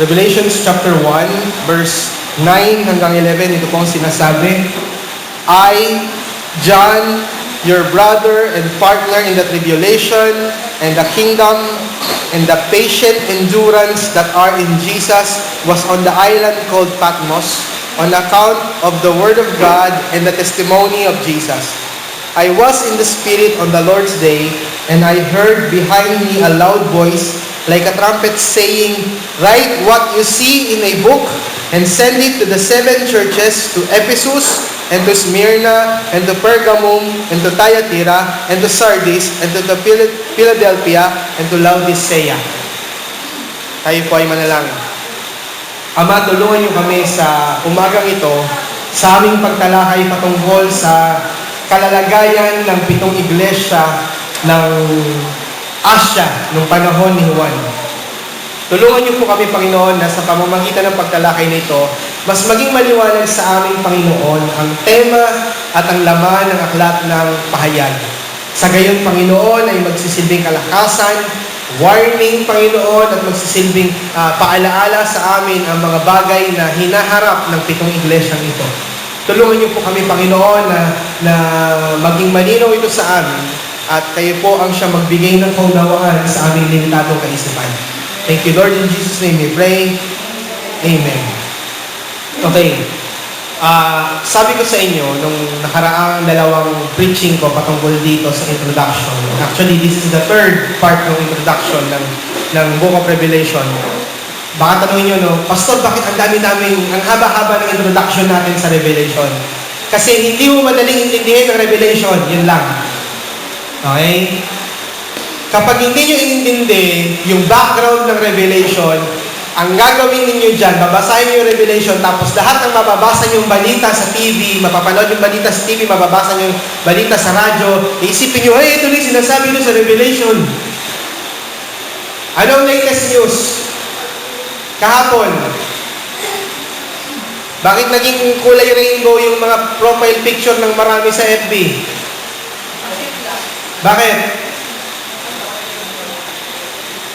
Revelation chapter 1, verse 9 hanggang 11, ito po ang sinasabi. I, John, your brother and partner in the tribulation and the kingdom and the patient endurance that are in Jesus, was on the island called Patmos on account of the word of God and the testimony of Jesus. I was in the Spirit on the Lord's day, and I heard behind me a loud voice like a trumpet saying, "Write what you see in a book and send it to the 7 churches, to Ephesus, and to Smyrna, and to Pergamum, and to Thyatira, and to Sardis, and to the Philadelphia, and to Laodicea." Tayo po ay manalangin. Ama, tulungan niyo kami sa umagang ito sa aming pagtalakay patungkol sa kalalagayan ng 7 iglesia ng Asia noong panahon ni Juan. Tulungan niyo po kami, Panginoon, na sa pamamagitan ng pagtalakay nito, mas maging maliwanag sa aming Panginoon ang tema at ang laman ng aklat ng pahayag. Sa gayon, Panginoon, ay magsisilbing kalakasan, warning, Panginoon, at magsisilbing paalaala sa amin ang mga bagay na hinaharap ng 7 iglesyang ito. Tulungan niyo po kami, Panginoon, na maging malinaw ito sa amin at kayo po ang siyang magbigay ng kaunawaan sa aming limitadong kaisipan. Thank you, Lord. In Jesus' name we pray. Amen. Okay. Sabi ko sa inyo, nung nakaraang dalawang preaching ko patungkol dito sa introduction. Actually, this is the third part ng introduction ng Book of Revelation. Baka tanongin nyo, no, Pastor, bakit ang haba-haba ng introduction natin sa Revelation? Kasi hindi mo madaling intindihin ang Revelation, yun lang. Okay? Kapag hindi nyo inintindi yung background ng Revelation, ang gagawin ninyo dyan, babasahin nyo yung Revelation, tapos lahat ng mababasa nyo yung balita sa TV, mapapanood yung balita sa TV, mababasa nyo yung balita sa radyo, iisipin nyo, hey, ito na yung sinasabi nyo sa Revelation. Anong latest news? Kahapon. Bakit naging kulay rainbow yung mga profile picture ng marami sa FB? Bakit?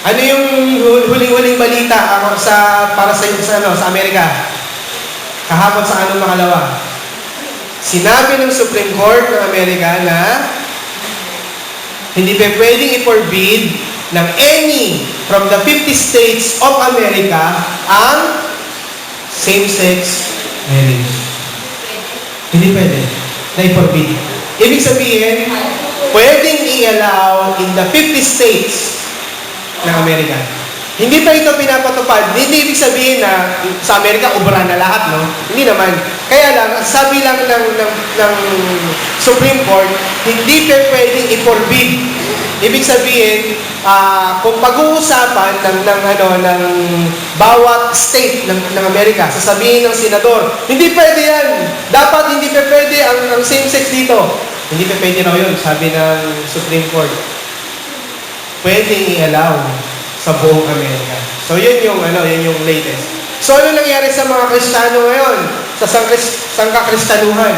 Ano yung huling-huling balita para sa Amerika? Kahapon sa anong makalawa? Sinabi ng Supreme Court ng Amerika na hindi pa pwedeng i-forbid ng any from the 50 states of America ang same-sex marriage. Hindi pwede na i-forbid. Ibig sabihin, pwedeng i-allow in the 50 states ng Amerika. Hindi pa ito pinapatupad. Hindi ibig sabihin na sa Amerika, ubra na lahat, no? Hindi naman. Kaya lang, sabi lang ng Supreme Court, hindi pa pwedeng i-forbid. Ibig sabihin, kung pag-uusapan ng bawat state ng Amerika, sasabihin ng senador, hindi pwede yan. Dapat hindi pa pwede ang same-sex dito. Hindi pa pwede raw yun, sabi ng Supreme Court. Pwedeng i-allow sa buong Amerika. So, yun yung latest. So, ano nangyari sa mga Kristiyano ngayon? Sa sangka-Kristanuhan?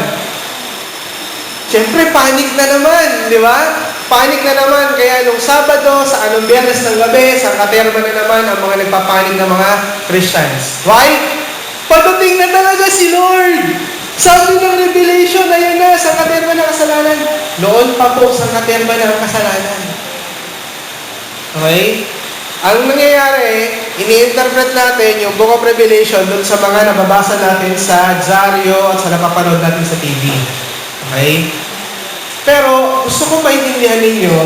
Siyempre, panic na naman, di ba? Panic na naman. Kaya nung Sabado, sa anong Biyernes ng gabi, sangkaterma na naman ang mga nagpapanik na mga Christians. Why? Padating na talaga si Lord! Sabi ng Revelation, ayan na, sangkaterma ng kasalanan. Noon pa po, sangkaterma ng kasalanan. Okay? Ang nangyayari, ini-interpret natin yung Book of Revelation dun sa mga nababasa natin sa dyaryo at sa napapanood natin sa TV. Okay? Pero gusto kong maintindihan ninyo,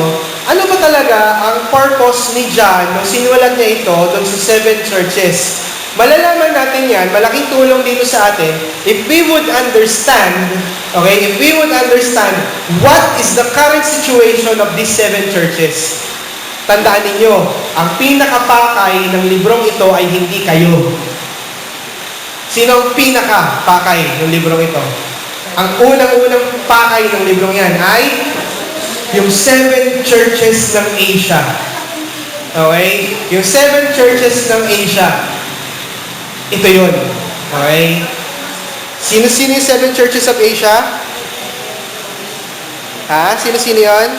ano ba talaga ang purpose ni John nung sinulat niya ito dun sa 7 churches? Malalaman natin yan, malaking tulong dito sa atin, if we would understand, what is the current situation of these 7 churches. Tandaan ninyo, ang pinakapakay ng librong ito ay hindi kayo. Sino ang pinakapakay ng librong ito? Ang unang-unang pakay ng librong yan ay yung 7 churches ng Asia. Okay? Yung 7 churches ng Asia. Ito yun. Okay? Sino-sino yung 7 churches of Asia? Ha? Sino-sino yun?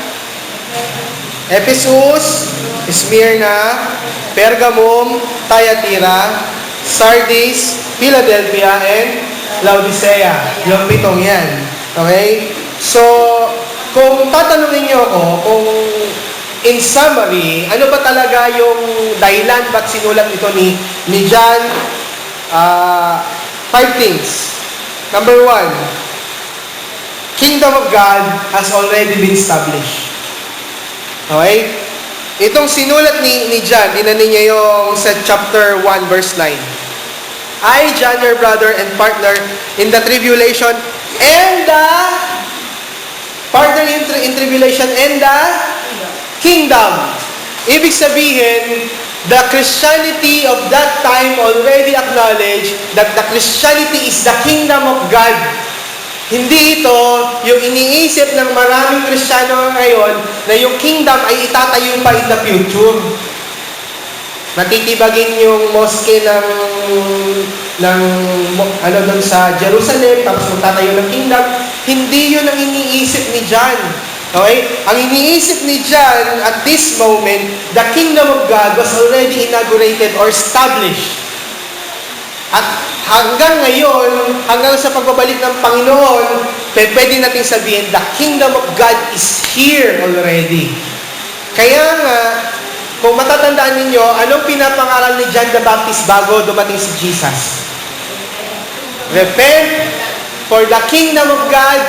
Ephesus, Smyrna, Pergamum, Thyatira, Sardis, Philadelphia, and Laodicea. Yung 7 yan. Okay? So, kung tatanungin niyo ako, kung in summary, ano ba talaga yung dahilan ba't sinulat ito ni John? 5 things. Number 1, Kingdom of God has already been established. Okay? Itong sinulat ni John, inanin niya yung sa chapter 1, verse 9. I, John, your brother and partner in the tribulation and the partner in tribulation and the kingdom. Ibig sabihin, the Christianity of that time already acknowledged that the Christianity is the kingdom of God. Hindi ito yung iniisip ng maraming Kristiyano ngayon na yung kingdom ay itatayo pa in the future. Natitibagin yung mosque ng doon sa Jerusalem, tapos magtatayo ng kingdom. Hindi yun ang iniisip ni John. Okay? Ang iniisip ni John at this moment, the kingdom of God was already inaugurated or established. At hanggang ngayon, hanggang sa pagbabalik ng Panginoon, pwede natin sabihin, the kingdom of God is here already. Kaya nga, kung matatandaan ninyo, anong pinapangaral ni John the Baptist bago dumating si Jesus? Repent, for the kingdom of God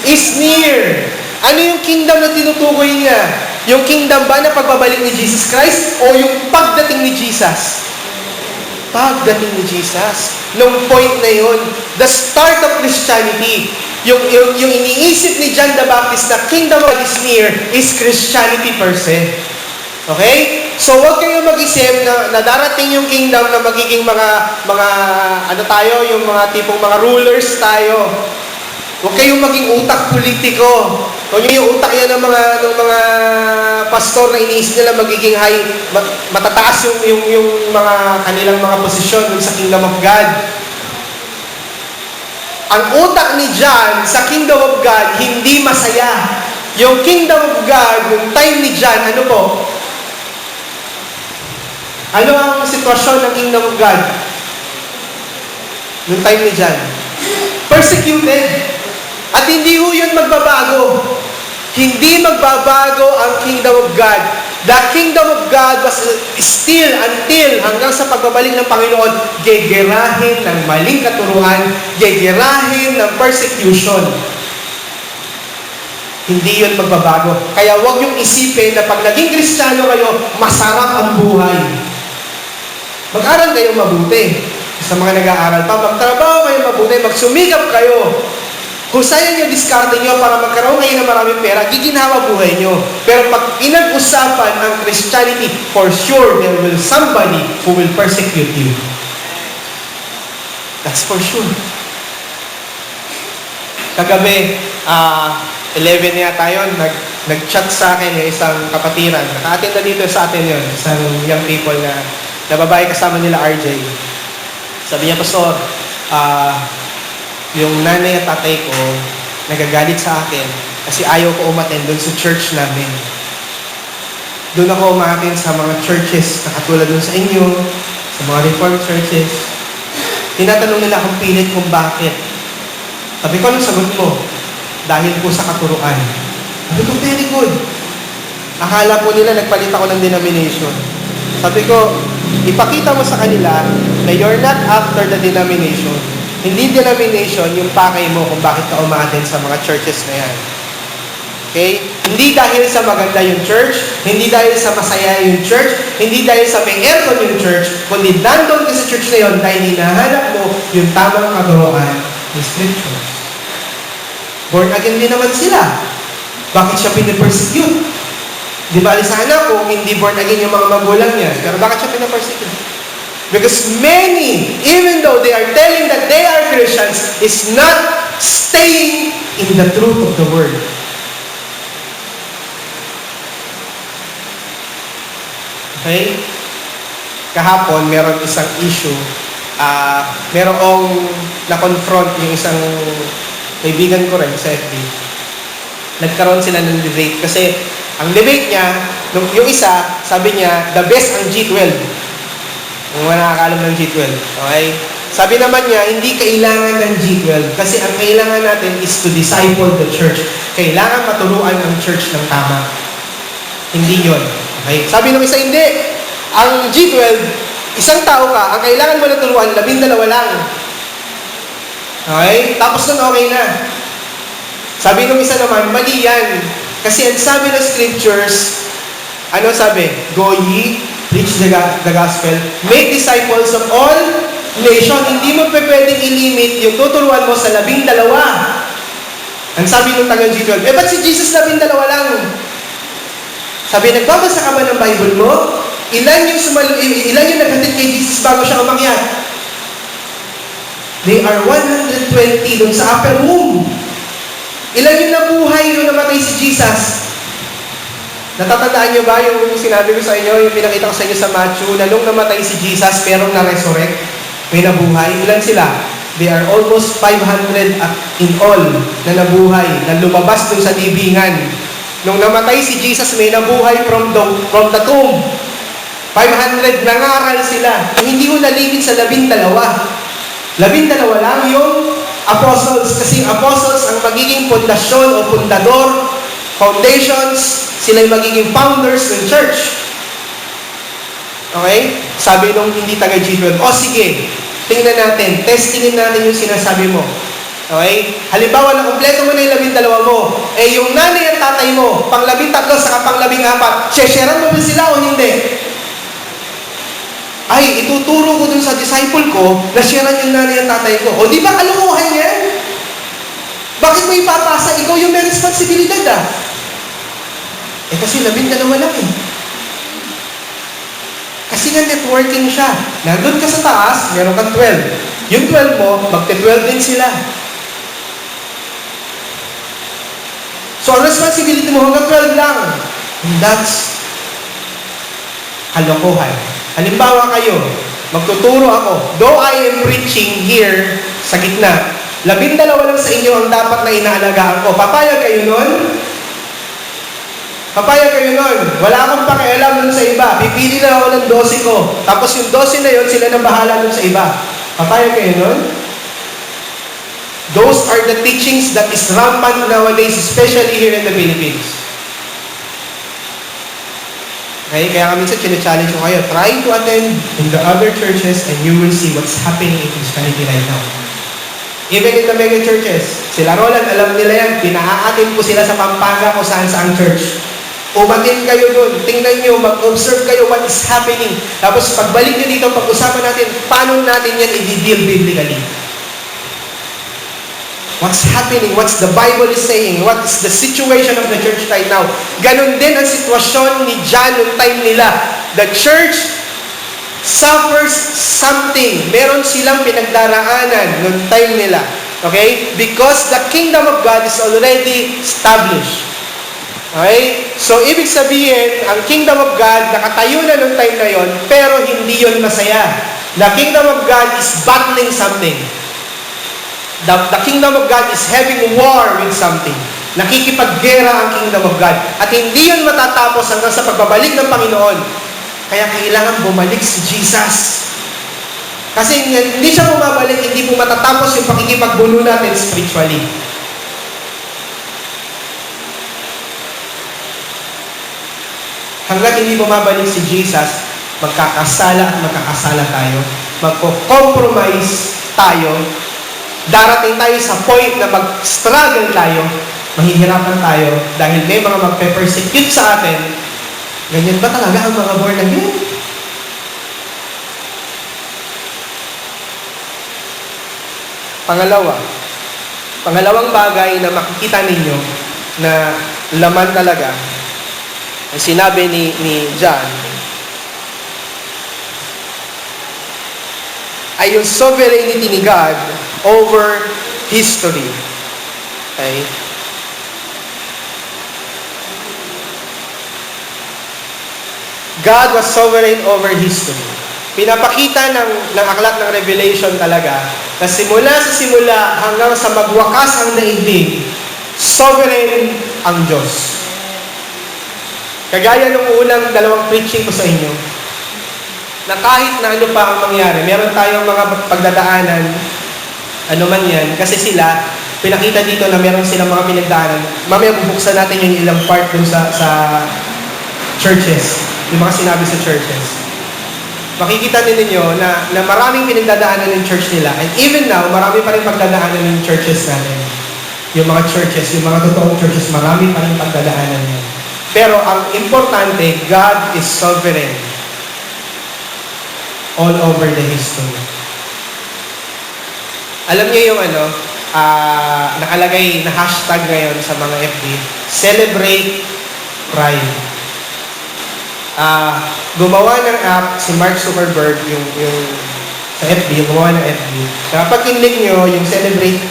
is near. Ano yung kingdom na tinutukoy niya? Yung kingdom ba na pagbabalik ni Jesus Christ o yung pagdating ni Jesus? Pagdating ni Jesus. Nung point na yun, the start of Christianity, yung iniisip ni John the Baptist na kingdom of God is near is Christianity per se. Okay? So, huwag kayong mag-isip na darating yung kingdom na magiging mga yung mga tipong mga rulers tayo. Huwag kayong maging utak politiko. Huwag yung utak yan ng mga pastor na iniisip nila magiging matataas yung mga kanilang mga posisyon sa kingdom of God. Ang utak ni John sa kingdom of God, hindi masaya. Yung kingdom of God, yung time ni John, ano po? Ano ang sitwasyon ng kingdom of God? Yung time ni John? Persecuted. At hindi ho yun magbabago. Hindi magbabago ang kingdom of God. The kingdom of God was still until hanggang sa pagbabalik ng Panginoon, gegerahin ng maling katuruan, gegerahin ng persecution. Hindi yun magbabago. Kaya huwag yung isipin na pag naging Kristiyano kayo, masarap ang buhay. Mag-aral kayo mabuti. Sa mga nag-aaral pa, magtrabaho kayo mabuti, magsumikap kayo. Husayan nyo, diskarte nyo para magkaroon kayo ng maraming pera, giginawa buhay nyo. Pero pag pinag-usapan ang Christianity, for sure, there will somebody who will persecute you. That's for sure. Kagabi, 11 yata yun, nag-chat sa akin yung isang kapatiran. Naka-attend na dito sa atin yun, isang young people na babae kasama nila RJ. Sabi niya, Pastor, yung nanay at tatay ko nagagalit sa akin kasi ayaw ko umattend doon sa church namin. Doon ako umattend sa mga churches na katulad doon sa inyo, sa mga reformed churches. Tinatanong nila akong pilit kung bakit. Sabi ko, anong sagot mo? Dahil po sa katuruan. Sabi ko, very good. Akala po nila nagpalit ako ng denomination. Sabi ko, ipakita mo sa kanila na you're not after the denomination. Hindi denomination yung pakay mo kung bakit ka umaattend sa mga churches na yan. Okay? Hindi dahil sa maganda yung church, hindi dahil sa masaya yung church, hindi dahil sa may aircon yung church, kundi nandun ka sa church na yun dahil hinahanap mo yung tamang katuruan ng scriptures. Born again din naman sila. Bakit siya pinipersecute? Di ba, sana kung hindi born again yung mga magulang niya, pero bakit siya pinipersecute? Because many, even though they are telling that they are Christians, is not staying in the truth of the Word. Okay? Kahapon, meron isang issue. Merong na-confront yung isang kaibigan ko rin sa FB. Nagkaroon sila ng debate. Kasi ang debate niya, Yung isa, sabi niya, the best ang G12. Yung mga nakakaalam ng G12. Okay? Sabi naman niya, hindi kailangan ng G12 kasi ang kailangan natin is to disciple the church. Kailangan maturuan ang church ng tama. Hindi yun. Okay? Sabi ng isa, hindi. Ang G12, isang tao ka, ang kailangan mo na turuan, 12 lang. Okay? Tapos nun, okay na. Sabi ng isa naman, mali yan. Kasi ang sabi ng scriptures, ano sabi? Go ye, preach the gospel, make disciples of all nation. Hindi mo pwedeng ilimit yung tuturuan mo sa 12. Ang sabi ng taga G12, ba't si Jesus 12 lang? Sabi, nagbabasa ka ba ng Bible mo? Ilan yung naghatid kay Jesus bago siya umakyat? They are 120 dun sa upper room. Ilan yung nabuhay nung namatay si Jesus? Natatandaan niyo ba yung sinabi ko sa inyo, yung pinakita ko sa inyo sa Matthew, na nung namatay si Jesus, pero na-resurrect, may nabuhay? Ilan sila? They are almost 500 in all na nabuhay, na lumabas dun sa libingan. Nung namatay si Jesus, may nabuhay from the tomb. 500 nangaral sila. Hindi mo nalimit sa 12. 12 lang yung apostles. Kasi apostles ang magiging pundasyon o pundador, foundations, sila yung magiging founders ng church. Okay? Sabi nung hindi taga G12, sige, tingnan natin, testingin natin yung sinasabi mo. Okay? Halimbawa, na kumpleto mo na yung 12 mo, yung nanay at tatay mo, pang 13 saka pang 14, share-sharean mo ba sila o hindi? Ay, ituturo ko dun sa disciple ko na sharean yung nanay at tatay ko. O di ba kalukuhan yan? Bakit mo ipapasa? Ikaw yung may responsibilidad kasi 12 lang Kasi nga networking siya. Nandun ka sa taas, meron kang 12. Yung 12 mo, magte-12 din sila. So, ang responsibility mo hanggang 12 lang. And that's kalokohan. Halimbawa kayo, magtuturo ako. Though I am preaching here sa gitna, 12 lang sa inyo ang dapat na inaalagaan ko. Papayag kayo nun? Papayag kayo nun. Wala akong pakialam nun sa iba. Pipili na ako ng 12 ko. Tapos yung 12 na yun, sila na bahala nun sa iba. Papayag kayo nun? Those are the teachings that is rampant nowadays, especially here in the Philippines. Okay? Kaya kami minsan challenge ko kayo, try to attend in the other churches and you will see what's happening in Christianity right now. Even in the mega churches, sila Roland, alam nila yan, pinaatin po sila sa Pampanga kung saan-saang church. Umatin kayo dun, tingnan nyo, mag-observe kayo what is happening. Tapos pagbalik nyo dito, pag-usapan natin, paano natin yan i-deal biblically. What's happening? What's the Bible is saying? What is the situation of the church right now? Ganon din ang sitwasyon ni John noong time nila. The church suffers something. Meron silang pinagdaraanan noong time nila. Okay? Because the kingdom of God is already established. Okay? So, ibig sabihin, ang kingdom of God, nakatayo na noong time na yon, pero hindi yon masaya. The kingdom of God is battling something. The kingdom of God is having war with something. Nakikipaggera ang kingdom of God. At hindi yun matatapos hanggang sa pagbabalik ng Panginoon. Kaya kailangan bumalik si Jesus. Kasi hindi siya bumabalik, hindi po matatapos yung pakikipagbuno natin spiritually. Hanggat hindi bumabalik si Jesus, magkakasala at magkakasala tayo. Magko-compromise tayo. Darating tayo sa point na mag-struggle tayo, mahihirapan tayo dahil may mga magpe-persecute sa atin. Ganyan ba talaga ang mga born again? Pangalawang bagay na makikita ninyo na laman talaga, ang sinabi ni John, ay yung sovereignty ni God over history. Okay? God was sovereign over history. Pinapakita ng aklat ng Revelation talaga na simula sa simula hanggang sa magwakas ang daigdig, sovereign ang Diyos. Kagaya nung unang dalawang preaching ko sa inyo, na kahit na ano pa ang mangyari, meron tayong mga pagdadaanan, ano man yan, kasi sila, pinakita dito na meron silang mga pinagdaanan. Mamaya bubuksan natin yung ilang part dun sa churches, yung mga sinabi sa churches. Makikita din ninyo na maraming pinagdadaanan ng church nila. And even now, marami pa rin pagdadaanan ng churches natin. Yung mga churches, yung mga totoong churches, marami pa rin pagdadaanan yan. Pero ang importante, God is sovereign all over the history. Alam niyo yung nakalagay na hashtag ngayon sa mga FB, Celebrate Pride. Gumawa ng app si Mark Zuckerberg, yung sa FB, yung gumawa ng FB. Kapag kinlik nyo yung Celebrate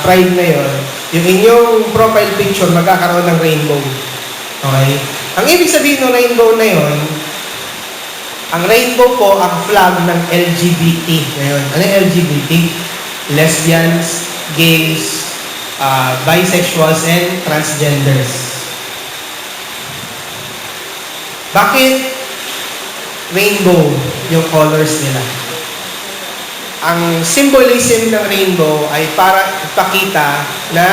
Pride na yun, yung inyong profile picture magkakaroon ng rainbow. Okay? Ang ibig sabihin ng rainbow na yun, ang rainbow po ang flag ng LGBT ngayon. Ano yung LGBT? Lesbians, gays, bisexuals, and transgenders. Bakit rainbow yung colors nila? Ang symbolism ng rainbow ay para ipakita na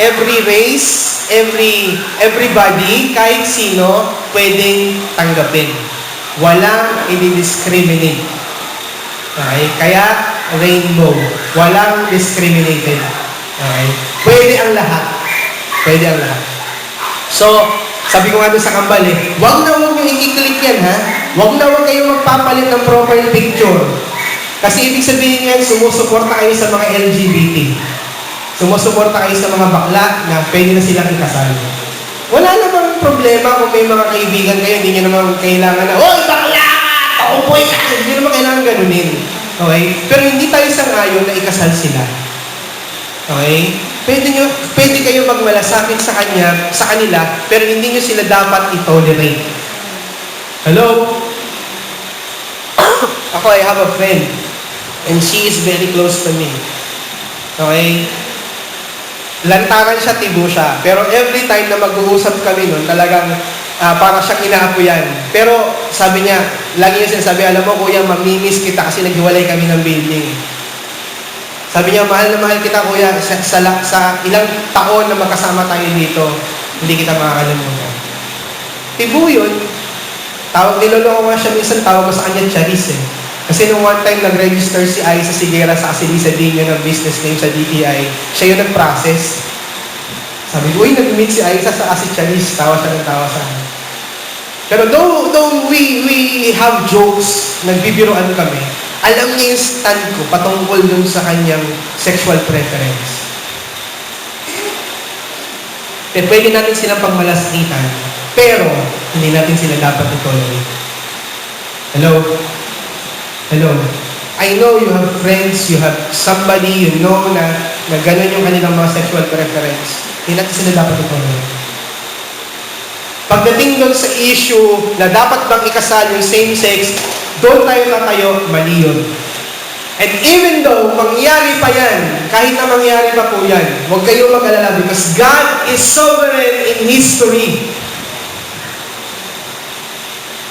every race, everybody, kahit sino, pwedeng tanggapin. Walang i-discriminate. Okay? Kaya rainbow. Walang discriminated. Okay? Pwede ang lahat. Pwede ang lahat. So, sabi ko nga doon sa kambal wag na huwag nyo i-click yan, ha? Wag na huwag kayo magpapalit ng profile picture. Kasi ibig sabihin yan, sumusuporta kayo sa mga LGBT. Sumusuporta kayo sa mga bakla na pwede na silang ikasal. Wala namang problema kung may mga kaibigan kayo, hindi nyo naman kailangan na, "Oy, bakla ka! Paupoy ka!" Hindi naman kailangan ganunin. Okay? Pero hindi tayo sang-ayon na ikasal sila. Okay? Pwede kayo magmalasakit sa kanila, pero hindi nyo sila dapat i-tolerate. Hello? Ako, I have a friend, and she is very close to me. Okay? Lantaran siya, tibo siya. Pero every time na mag-uusap kami nun, talagang para siyang inaapuyan. Pero sabi niya, lagi niya sinasabi, alam mo kuya, mamimiss kita kasi naghiwalay kami ng building. Sabi niya, mahal na mahal kita kuya, sa ilang taon na magkasama tayo dito, hindi kita makakalimutan. Tibo yun. Niloloko nga siya minsan, tawag ko sa kanya Charis Kasi nung one time nag-register si Aiza Sigera sa Asilisa Dino ng business name sa DTI, siya yung nag-process. Sabi ko, nag-meet si Aiza sa Charis, tawa siya ng tawa sa akin. Pero though we have jokes, nagbibiroan kami, alam niya yung stand ko patungkol dun sa kanyang sexual preference. Pwede natin silang pagmalasakitan, pero hindi natin sila dapat i-tolerate. Hello? Hello? I know you have friends, you have somebody you know na ganun yung kanilang mga sexual preference. Hindi natin sila dapat i-tolerate. Pagdating doon sa issue na dapat bang ikasal yung same-sex, doon tayo tatayo, mali yun. And even though mangyari pa yan, kahit na mangyari pa po yan, huwag kayo mag-alala because God is sovereign in history.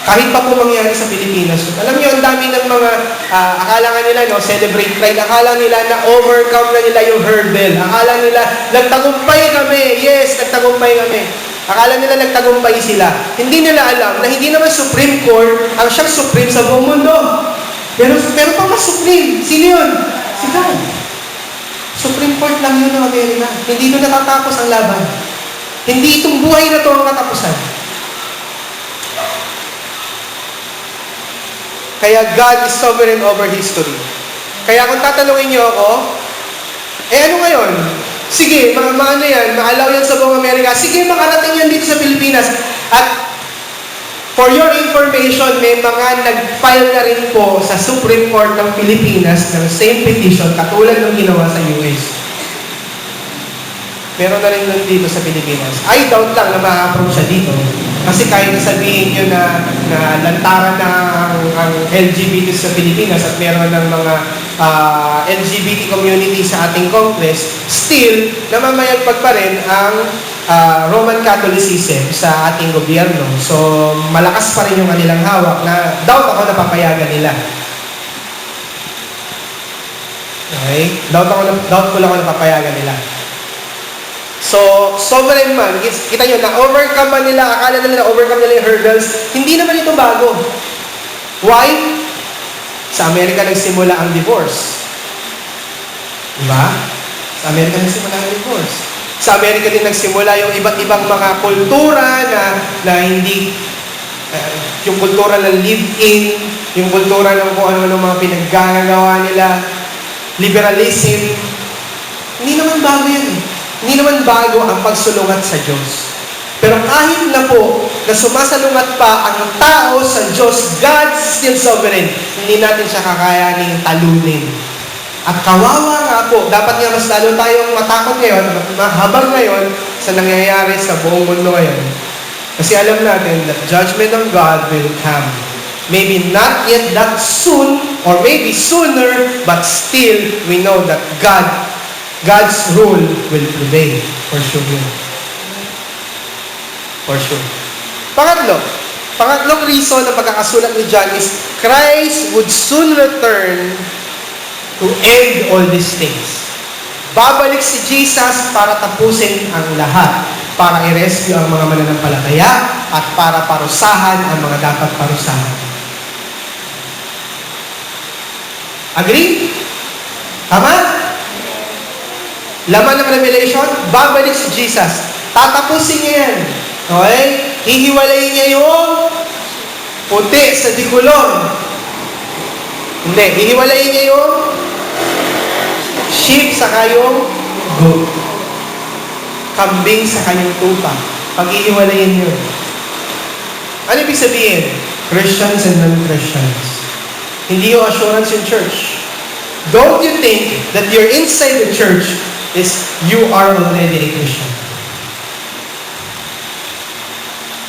Kahit pa po mangyari sa Pilipinas. Alam niyo, ang dami ng mga, akala nga nila, celebrate pride, akala nila na overcome na nila yung hurdle. Akala nila, nagtagumpay kami. Yes, nagtagumpay kami. Akala nila nagtagumpay sila. Hindi nila alam na hindi naman Supreme Court ang siyang supreme sa buong mundo. Pero pa mas supreme. Sino yun? Si God. Supreme Court lang yun ng Amerika. Hindi doon natatapos ang laban. Hindi itong buhay na ito ang katapusan. Kaya God is sovereign over history. Kaya kung tatanungin niyo ako, ano ngayon? Sige, ano yan, maalaw yan sa buong Amerika. Sige, makarating yan dito sa Pilipinas. At for your information, may mga nag-file na rin po sa Supreme Court ng Pilipinas ng same petition katulad ng ginawa sa US. Meron na rin dito sa Pilipinas. I doubt lang na ma-approve siya dito. Kasi kahit sabihin nyo na lantaran na ang LGBT sa Pilipinas at meron ng mga LGBT community sa ating Congress, still, namamayagpag pa rin ang Roman Catholicism sa ating gobyerno. So, malakas pa rin yung kanilang hawak na doubt ako na papayagan nila. Okay? Doubt ko lang ako na papayagan nila. So, sovereign man, kita nyo, na-overcome man nila, akala nila na-overcome nila yung hurdles, hindi naman ito bago. Why? Sa Amerika nagsimula ang divorce. Diba? Sa Amerika nagsimula ang divorce. Sa Amerika din nagsimula yung iba't ibang mga kultura na hindi, yung kultura ng live-in, yung kultura ng kung ano-ano mga pinaggagawa nila, liberalism. Hindi naman bago yan eh. Hindi naman bago ang pagsulungat sa Diyos. Pero kahit na po na sumasalungat pa ang tao sa Diyos, God's still sovereign. Hindi natin siya kakayaning talunin. At kawawa nga po, dapat nga mas lalo tayong matakot ngayon, habang ngayon, sa nangyayari sa buong mundo ngayon. Kasi alam natin that judgment of God will come. Maybe not yet that soon, or maybe sooner, but still, we know that God's rule will prevail. For sure yun. For sure. Pangatlong reason na pagkakasulat ni John is Christ would soon return to end all these things. Babalik si Jesus para tapusin ang lahat, para i-rescue ang mga mananampalataya at para parusahan ang mga dapat parusahan. Agree? Tama? Laman ng Revelation, babalik si Jesus. Tatapusin niya yan. Okay? Hihiwalayin niya yung puti sa dikulon. Hindi. Hihiwalayin niya yung sheep sa kayong goat. Kambing sa kayong tupa. Pag-hihiwalayin yun. Ano ibig sabihin? Christians and non-Christians. Hindi yung assurance in church. Don't you think that you're inside the church is you are already a Christian?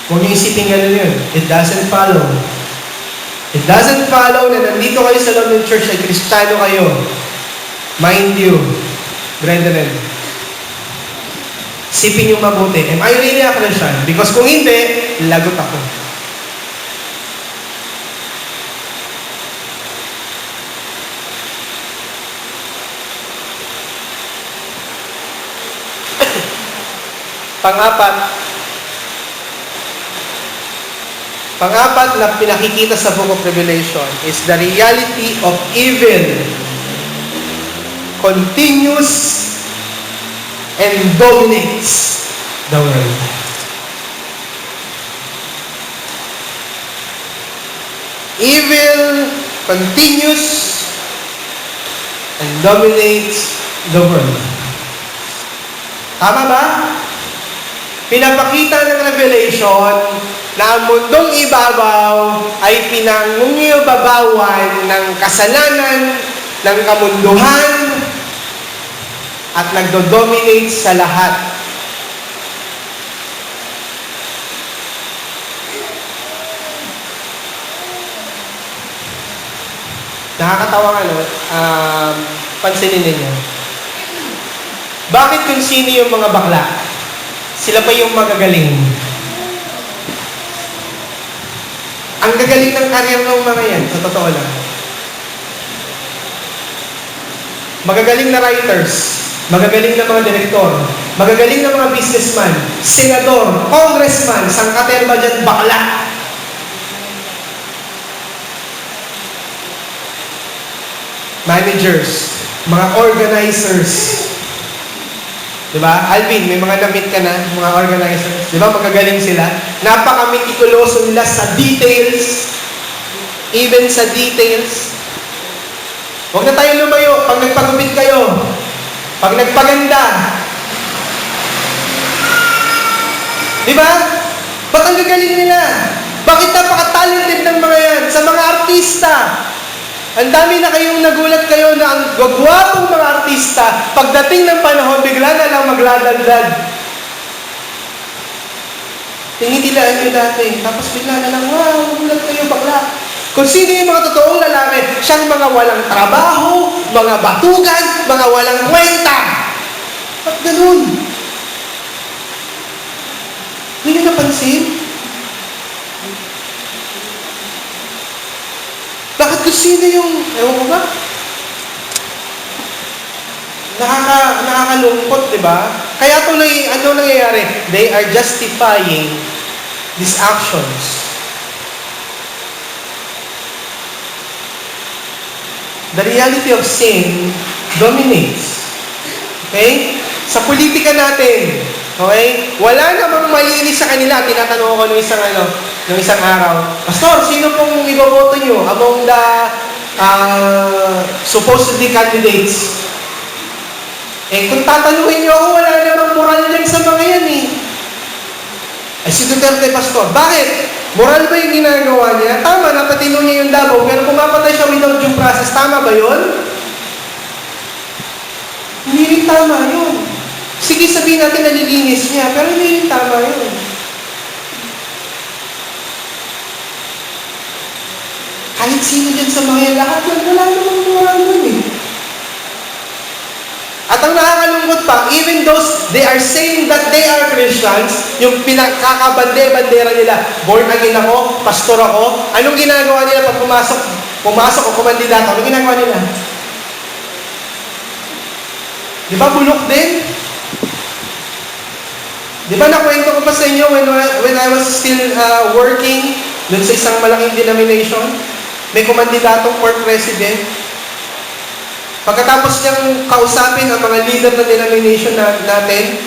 Huwag niyo isipin gano'n yun. It doesn't follow. It doesn't follow na nandito kayo sa loob ng church ay Kristiyano kayo. Mind you, brethren. Isipin niyo mabuti. Am I really a Christian? Because kung hindi, lagot ako. Pang-apat na pinakikita sa Book of Revelation is the reality of evil continues and dominates the world. Evil continues and dominates the world. Tama ba? Pinapakita ng Revelation na ang mundong ibabaw ay pinangungibabawan ng kasalanan, ng kamunduhan, at nagdo-dominate sa lahat. Nakakatawa nga, no? Pansinin ninyo. Bakit kung sino yung mga bakla? Sila pa yung magagaling. Ang gagaling ng karir ng mga yan, sa totoo lang. Magagaling na writers, magagaling na mga direktor, magagaling na mga businessman, senador, congressman, sangkaterba dyan, bakla. Managers, mga organizers. Diba? Alvin, may mga namit ka na, mga organizers. Diba? Magagaling sila. Napaka-meticuloso nila sa details. Even sa details. Huwag na tayo lumayo. Pag nagpagupit kayo, pag nagpaganda. Diba? Ba't ang gagaling nila? Bakit napaka-talented ng mga yan? Sa mga artista. Ang dami na kayong nagulat kayo na ang gwagwapong mga artista, pagdating ng panahon, bigla na lang magladaldad. Tinitilaan nyo dati, tapos bigla na lang, wow, nagulat kayo, bakla. Kung sino yung mga totoong lalaki, siyang mga walang trabaho, mga batugan, mga walang kwenta. Ba't ganun? Hindi nyo napansin? Bakit kung sino yung, ewan ko ba? Nakakalungkot, di ba? Kaya ano nangyayari? They are justifying these actions. The reality of sin dominates. Okay? Sa politika natin, okay? Wala namang malinis sa kanila. Tinatanong ko nung isang araw, Pastor, sino pong iboboto nyo among the supposedly candidates? Kung tatanungin nyo ako, wala namang moral yan sa mga yan si Duterte, Pastor. Bakit? Moral ba yung ginagawa niya? Tama, napatino niya yung Davao, pero pumapatay siya without due process. Tama ba yun? Hindi rin tama yun. Sige, sabihin natin nalilinis niya, pero hindi rin tama yun. Kahit sino dyan sa mga yan, lahat yan, wala namang moral nun At ang nakakalungkot pa, even those, they are saying that they are Christians, yung pinakakabande-bandera nila, born again ako, pastor ako, anong ginagawa nila pag pumasok o kumandidato? Anong ginagawa nila? Di ba bulok din? Di ba nakwento ko pa sa inyo when I was still working dun sa isang malaking denomination, may kumandidatong for president. Pagkatapos niyang kausapin ang mga leader ng denomination natin,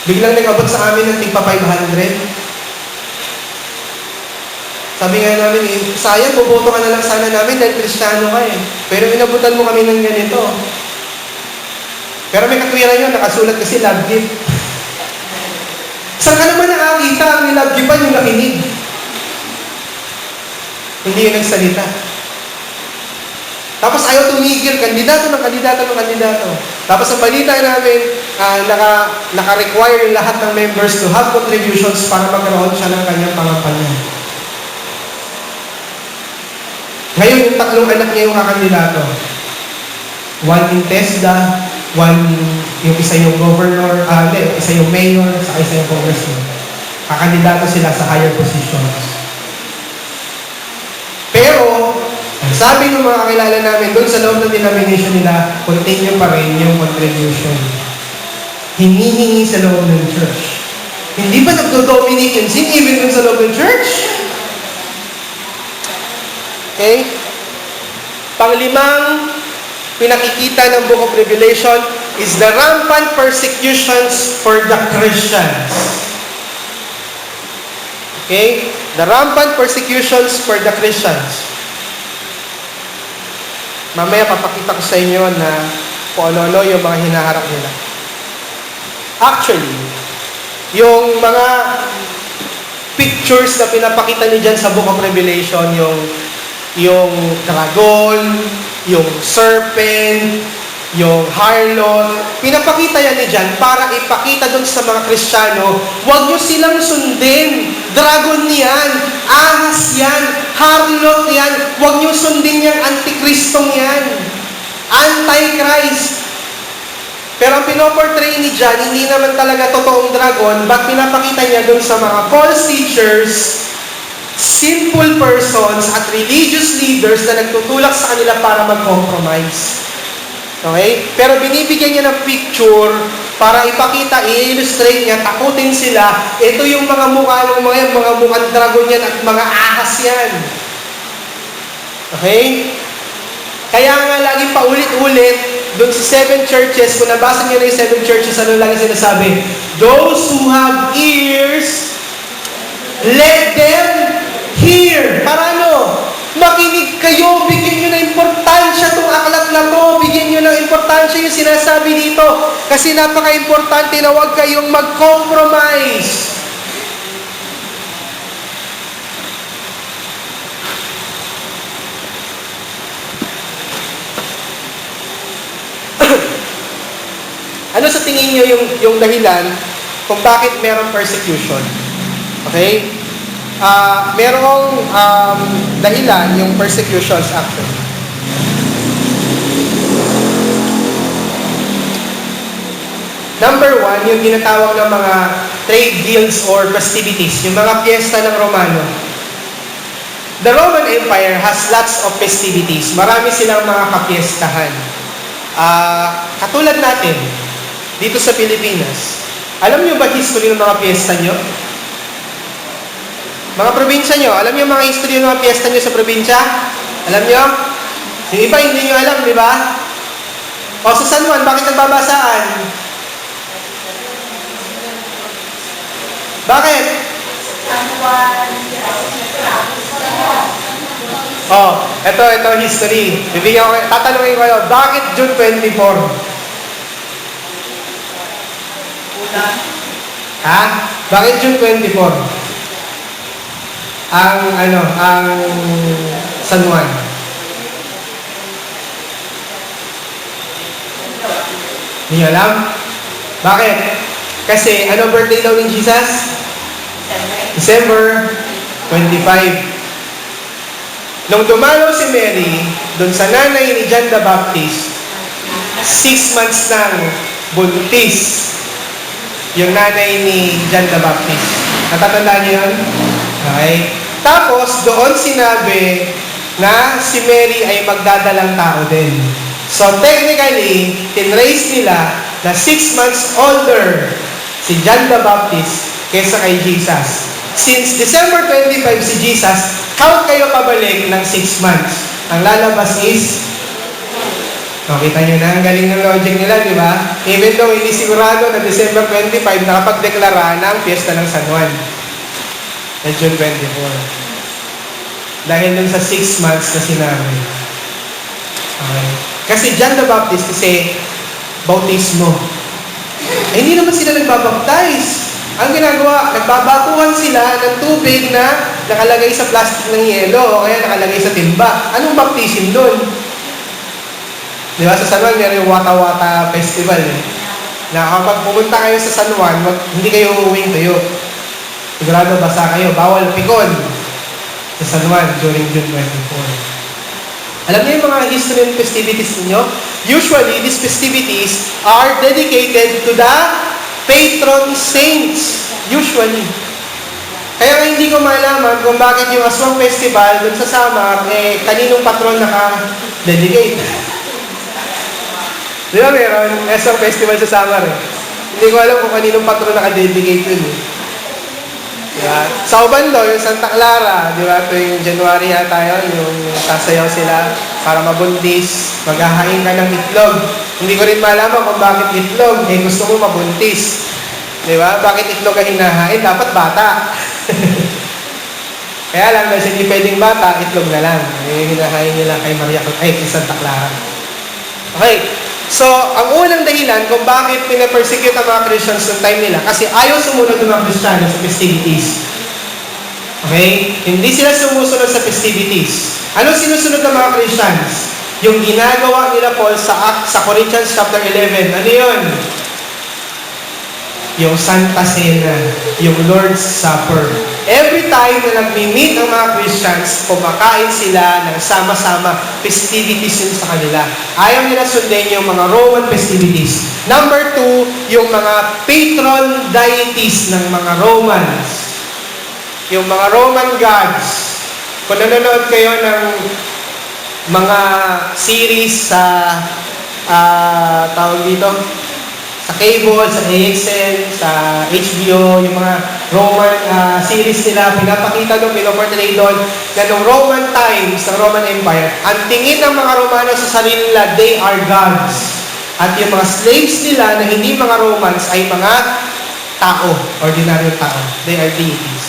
biglang nag-abot sa amin ng tigpa 500. Sabi nga namin, sayang, boboto ka na lang sana namin dahil Kristiyano ka Pero inabutan mo kami ng ganito. Pero may katwiran yun, nakasulat kasi love gift. Saan ka naman nakakita ang love gift pa yung nakinig? Hindi yun nagsalita. Tapos ayaw tumigil, kandidato. Tapos ang balita namin, naka-require yung lahat ng members to have contributions para magkaroon siya ng kanyang pangampanya. Ngayon, yung tatlong anak niya yung kakandidato. One in TESDA, yung isa yung governor, isa yung mayor, saka isa yung congressman. Kakandidato sila sa higher positions. Pero, sabi ng mga kakilala namin, doon sa loob ng denomination nila, continue pa rin yung contribution. Hinihingi sa loob ng church. Hindi ba nagdo-dominate yung sin even doon sa loob ng church? Okay? Panglimang pinakikita ng Book of Revelation is the rampant persecutions for the Christians. Okay? The rampant persecutions for the Christians. Mamaya papakita ko sa inyo na kung ano-ano yung mga hinaharap nila. Actually, yung mga pictures na pinapakita ni dyan sa Book of Revelation, yung dragon, yung serpent, yung harlot, pinapakita yan ni dyan para ipakita doon sa mga Kristiyano, huwag nyo silang sundin. Dragon yan, ahas yan, harlot yan, huwag nyo sundin yung antikristong yan. Antichrist. Pero ang pinoportray ni John, hindi naman talaga totoong dragon, but pinapakita niya doon sa mga false teachers, sinful persons, at religious leaders na nagtutulak sa kanila para mag-compromise. Okay? Pero binibigyan niya ng picture para ipakita, i-illustrate niya, takutin sila. Ito yung mga mukha ng mga mukhang dragon yan at mga ahas yan. Okay? Kaya nga lagi paulit-ulit, doon sa 7 churches, kung nabasa niyo na yung 7 churches, ano lagi sinasabi? Those who have ears, let them hear. Para ano? Makinig kayo, bigyan nyo ng importansya itong aklat na to, bigyan nyo ng importansya yung sinasabi dito. Kasi napaka-importante na huwag kayong mag-compromise. Ano sa tingin nyo yung dahilan kung bakit merong persecution? Okay? Merong dahilan yung persecutions actually. Number one, yung tinatawag ng mga trade guilds or festivities, yung mga piyesta ng Romano. The Roman Empire has lots of festivities. Marami silang mga kapiestahan. Katulad natin, dito sa Pilipinas, alam niyo ba history ng mga piyesta nyo? Mga probinsya nyo, alam niyo mga history ng mga piyesta nyo sa probinsya? Alam niyo? Yung iba hindi nyo alam, di ba? O sa San Juan, bakit nagbabasaan? Bakit? Ito history. Tatanungin ko kayo, bakit June 24? Ha? Bakit June 24? Ang San Juan. Hindi nyo alam? Bakit? Kasi, ano birthday daw ni Jesus? December 25. Nung dumalo si Mary, dun sa nanay ni John the Baptist, 6 months nang buntis yung nanay ni John the Baptist. Natatandaan niyo yun? Okay. Tapos, doon sinabi na si Mary ay magdadalang tao din. So, technically, tinrace nila na 6 months older si John the Baptist kaysa kay Jesus. Since December 25 si Jesus, count kayo pabalik ng 6 months. Ang lalabas is, kita nyo na, ang galing ng logic nila, di ba? Even though hindi sigurado na December 25, nakapagdeklara ng Fiesta ng San Juan. Na June 24. Dahil dun sa 6 months na sinabi. Okay. Kasi John the Baptist, kasi bautismo. Hindi naman sila nagbabaptize. Ang ginagawa, nagbabatuhan sila ng tubig na nakalagay sa plastic ng yelo o kaya nakalagay sa timba. Anong baptism doon? Di ba? Sa San Juan, meron yung Wata-Wata Festival. Na kapag pumunta kayo sa San Juan, hindi kayo uuwing tuyo. Sigurado basa kayo. Bawal pikon sa San Juan during June 24. Alam niyo yung mga history and festivities ninyo? Usually, these festivities are dedicated to the patron saints. Usually. Kaya hindi ko malaman kung bakit yung Aswang Festival dun sa Samar, kaninong patron naka-dedicate. Di ba meron? Aswang Festival sa Samar Hindi ko alam kung kaninong patron naka-dedicate yun Diba? Sa Obando, yung Santa Clara, di ba? Ito yung January yata yun, yung sasayaw sila para mabuntis, maghahain ka ng itlog. Hindi ko rin malaman kung bakit itlog, gusto mo mabuntis. Di ba? Bakit itlog ang hinahain? Dapat bata. Kaya lang, dahil hindi pwedeng bata, itlog na lang. Hinahain nila kay kay Santa Clara. Okay. So, ang unang dahilan kung bakit pinapersecute ang mga Christians noong time nila, kasi ayaw sumunod ng mga Kristiyano sa festivities. Okay? Hindi sila sumusunod sa festivities. Ano sinusunod ng mga Christians? Yung ginagawa nila Paul sa Corinthians chapter 11. Ano yun? Yung Santa Cena, yung Lord's Supper. Every time na nag-meet ang mga Christians, kumakain sila ng sama-sama, festivities yun sa kanila. Ayaw nila sundin yung mga Roman festivities. Number 2, yung mga patron deities ng mga Romans. Yung mga Roman gods. Kung nanonood kayo ng mga series sa tawag dito, sa cable, sa AXN, sa HBO, yung mga Roman series nila, pinapakita doon, pinoportray doon, na nung Roman times, ng Roman Empire, ang tingin ng mga Romano sa sarili nila, they are gods. At yung mga slaves nila na hindi mga Romans ay mga tao, ordinary tao. They are deities.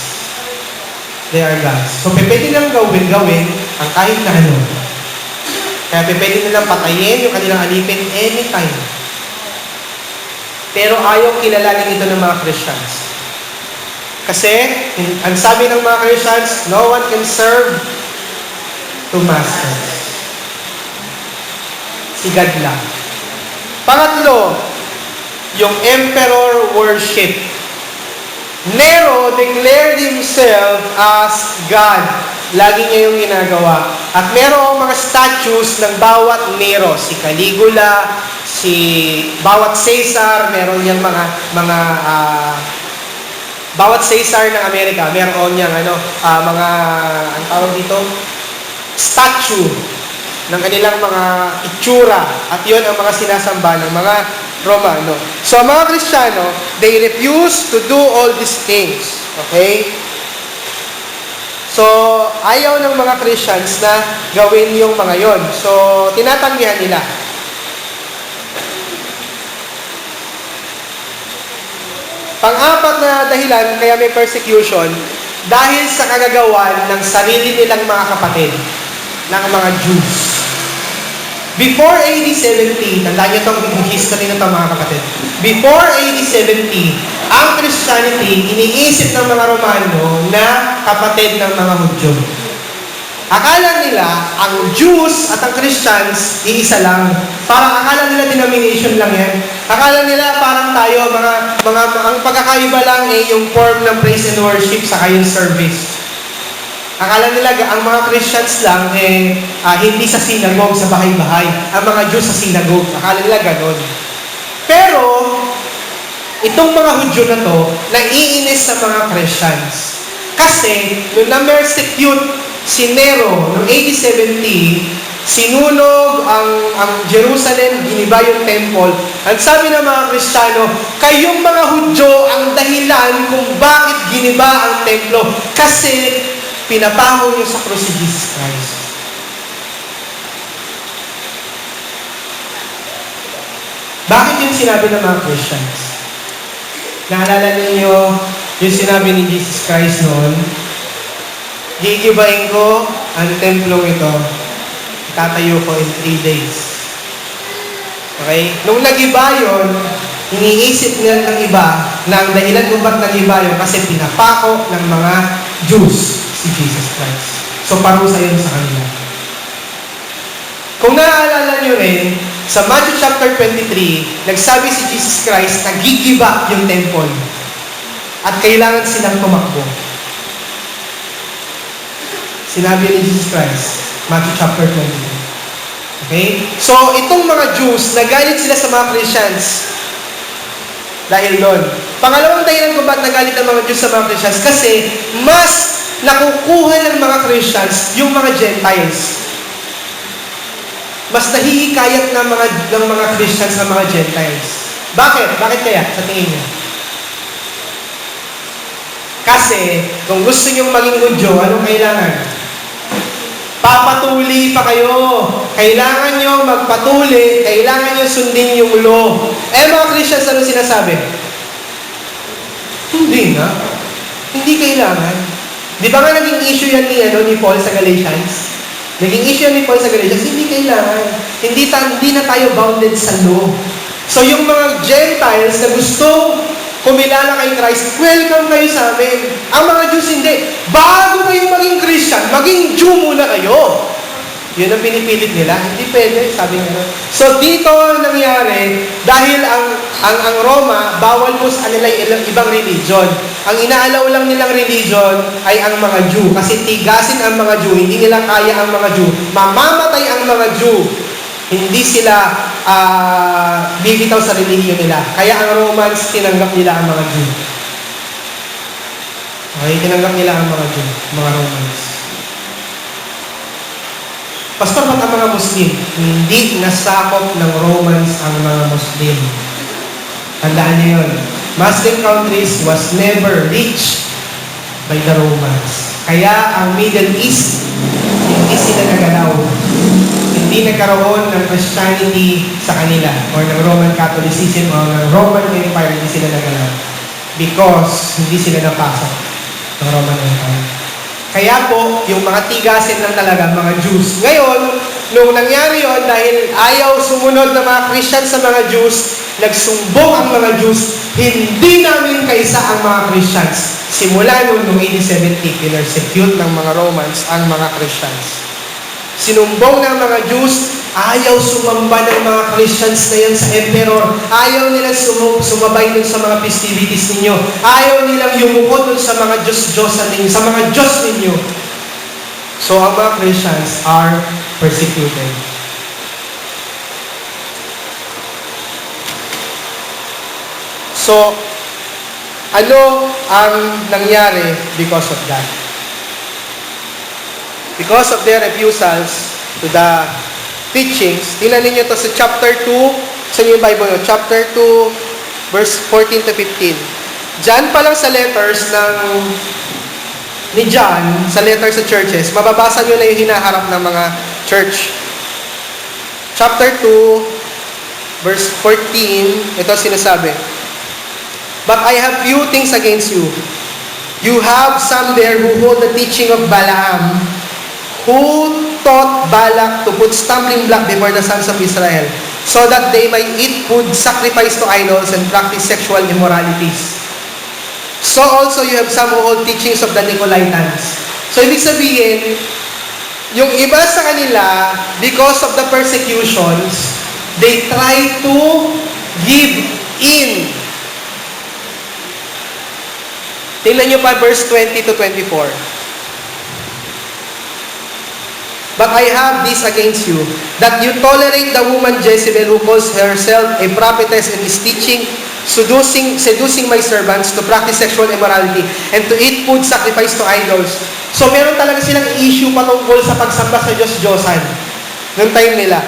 They are gods. So, pwede nilang gawin ang kahit na ano. Kaya pwede nilang patayin yung kanilang alipin anytime. Pero ayaw kilalanin ito ng mga Christians. Kasi, ang sabi ng mga Christians, no one can serve two masters. Si God lang. Pangatlo, yung emperor worship. Nero declared himself as God. Lagi niya yung ginagawa. At merong mga statues ng bawat Nero. Si Caligula, bawat Caesar, meron niyang bawat Caesar ng Amerika, meron niyang ang tawag dito, statue ng kanilang mga itsura. At yun ang mga sinasamba ng mga Romano. So, ang mga Kristiyano, they refuse to do all these things. Okay? So, ayaw ng mga Christians na gawin yung mga yon. So, tinatanggihan nila. Pang-apat na dahilan kaya may persecution, dahil sa kagagawan ng sarili nilang mga kapatid, ng mga Jews. Before AD 70, tandaan niyo itong history na ito mga kapatid. Before AD 70, ang Christianity, iniisip ng mga Romano na kapatid ng mga Hudyo. Akala nila, ang Jews at ang Christians, iisa lang. Parang akala nila denomination lang yan. Akala nila parang tayo, ang pagkakaiba lang yung form ng praise and worship sa yung service. Akala nila, ang mga Christians lang, hindi sa synagogue, sa bahay-bahay. Ang mga Jews sa synagogue. Akala nila ganon. Pero, itong mga Hudyo na to, naiinis sa mga Christians. Kasi, nung na-persecute si Nero, noong AD 70, sinunog ang Jerusalem, giniba yung temple. At sabi ng mga Kristiyano, kayong mga Hudyo ang dahilan kung bakit giniba ang templo. Kasi, pinapaho niyo sa krus si Jesus Christ. Bakit yung sinabi ng mga Christians? Naalala ninyo yung sinabi ni Jesus Christ noon, gigibain ko ang templong ito, itatayo ko in 3 days. Okay? Nung nag-iba yun, iniisip nila ng iba na ang dahilan kung ba't nag-iba yun kasi pinapako ng mga Jews si Jesus Christ. So, parusa yun sa kanila. Kung naaalala nyo rin, sa Matthew chapter 23, nagsabi si Jesus Christ na gigiba yung temple at kailangan silang tumakbo. Sinabi ni Jesus Christ, Matthew chapter 23. Okay? So, itong mga Jews, nagalit sila sa mga Christians dahil doon. Pangalawang dahilan kung ba't nagalit ang mga Jews sa mga Christians, kasi mas nakukuha ng mga Christians yung mga Gentiles. Mas nahihikayat ng mga Christians ng mga Gentiles. Bakit? Bakit kaya? Sa tingin niyo? Kasi, kung gusto niyong maging Hudyo, anong kailangan? Papatuli pa kayo. Kailangan nyo magpatuli. Kailangan nyo sundin yung law. Mga Christians, ano sinasabi? Hindi na. Hindi kailangan. Di ba nga naging issue yan ni Paul sa Galatians? Naging issue yan ni Paul sa Galatians, hindi kailangan. Hindi na tayo bounded sa law. So yung mga Gentiles na gusto kumilala kay Christ, welcome kayo sa amin. Ang mga Jews hindi. Bago kayo maging Christian, maging Jew muna kayo. Yun ang pinipilit nila. Hindi pwede, sabi nila. So dito nangyari, dahil ang Roma, bawal po sa kanila ibang religion. Ang inaalaw lang nilang religion ay ang mga Jew. Kasi tigasin ang mga Jew, hindi nila kaya ang mga Jew. Mamamatay ang mga Jew. Hindi sila bibitaw sa relihiyon nila. Kaya ang Romans, tinanggap nila ang mga Jew. Okay, tinanggap nila ang mga Jew, mga Romans. Pastor, ba't ang mga Muslim? Hindi nasakop ng Romans ang mga Muslim. Tandaan niyo yun. Muslim countries was never reached by the Romans. Kaya ang Middle East, hindi sila nagalaw. Hindi nagkaroon ng Christianity sa kanila or ng Roman Catholicism o ng Roman Empire, hindi sila nagalaw. Because hindi sila napasok ng Roman Empire. Kaya po, yung mga tigasin lang talaga, mga Jews. Ngayon, nung nangyari yon dahil ayaw sumunod ng mga Christians sa mga Jews, nagsumbong ang mga Jews, hindi namin kaisa ang mga Christians. Simula noong AD 70, pinersecute ng mga Romans ang mga Christians. Sinumbong ng mga Jews, ayaw sumamba ng mga Christians na yan sa emperor. Ayaw nilang sumabay dun sa mga festivities ninyo. Ayaw nilang yumuko dun sa mga Diyos-Diyosan ninyo, sa mga Diyos ninyo. So, ang mga Christians are persecuted. So, ano ang nangyari because of that? Because of their refusals to the teachings, tingnan ninyo to sa chapter 2, sa inyo yung Bible nyo, chapter 2, verse 14 to 15. Diyan pa lang sa letters ni John, sa letters sa churches, mababasa nyo na yung hinaharap ng mga church. Chapter 2, verse 14, ito sinasabi, "But I have few things against you. You have some there who hold the teaching of Balaam, who taught Balak to put stumbling block before the sons of Israel, so that they might eat food sacrificed to idols and practice sexual immoralities. So also you have some who hold teachings of the Nicolaitans." So ibig sabihin, yung iba sa kanila, because of the persecutions, they try to give in. Tingnan nyo pa verse 20 to 24. "But I have this against you, that you tolerate the woman Jezebel, who calls herself a prophetess and is teaching, seducing my servants to practice sexual immorality and to eat food sacrificed to idols." So meron talaga silang issue patungkol sa pagsamba sa Diyos-Diyosan noong time nila.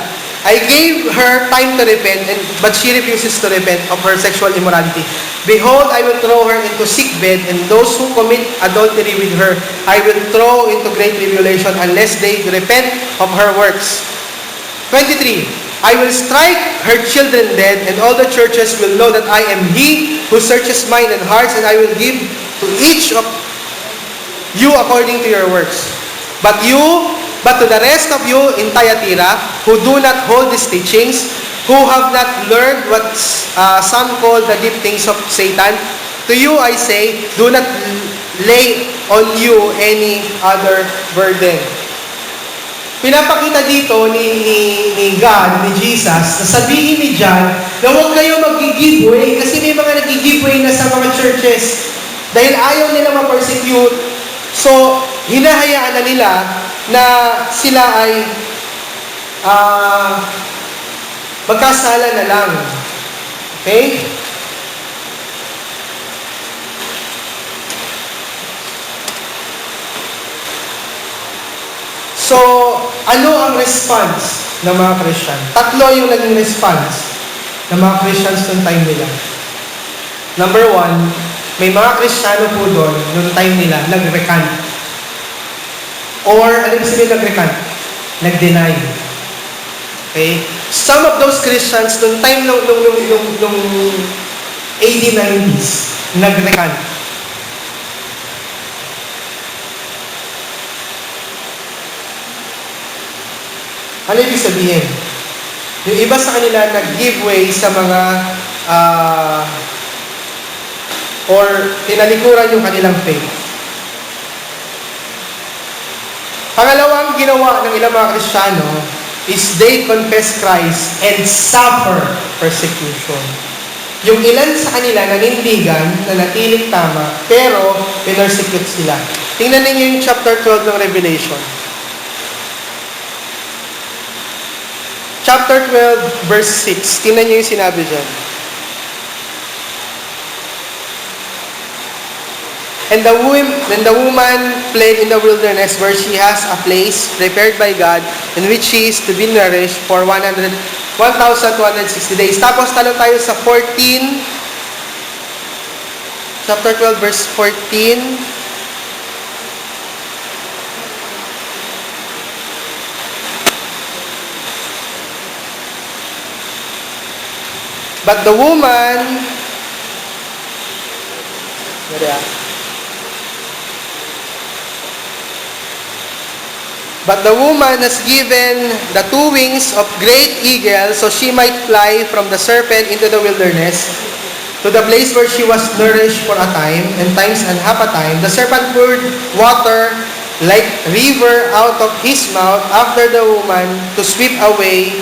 "I gave her time to repent, but she refuses to repent of her sexual immorality. Behold, I will throw her into sickbed, and those who commit adultery with her, I will throw into great tribulation unless they repent of her works." 23, "I will strike her children dead, and all the churches will know that I am He who searches mind and hearts, and I will give to each of you according to your works. But to the rest of you in Thyatira, who do not hold these teachings, who have not learned what some call the deep things of Satan, to you I say, do not lay on you any other burden." Pinapakita dito ni God, ni Jesus, na sabihin ni John, na huwag kayo mag-giveaway kasi may mga nag-giveaway na sa mga churches dahil ayaw nila ma-persecute. So, hinahayaan na nila na sila ay magkasala na lang. Okay? So, ano ang response ng mga Christian? Tatlo yung naging response ng mga Christians noong time nila. Number 1, may mga Kristiyano po doon noong time nila nag-recant. Or, ano yung sabihin nag-recant? Nag-deny. Okay? Some of those Christians noong time nung AD 90s, nag-recant. Ano ibig sabihin? Yung iba sa kanila nag-give way sa mga or tinalikuran yung kanilang faith. Pangalawang ginawa ng ilang mga Kristiyano is they confess Christ and suffer persecution. Yung ilan sa kanila nanindigan na natiling tama, pero pinersecute sila. Tingnan ninyo yung chapter 12 ng Revelation. Chapter 12, verse 6. Tingnan nyo yung sinabi dyan. And the woman fled in the wilderness where she has a place prepared by God in which she is to be nourished for 1,260 days. Tapos talo tayo sa 14. Chapter 12, verse 14. But the woman, has given the 2 wings of great eagle, so she might fly from the serpent into the wilderness, to the place where she was nourished for a time, and times and half a time. The serpent poured water like river out of his mouth after the woman to sweep away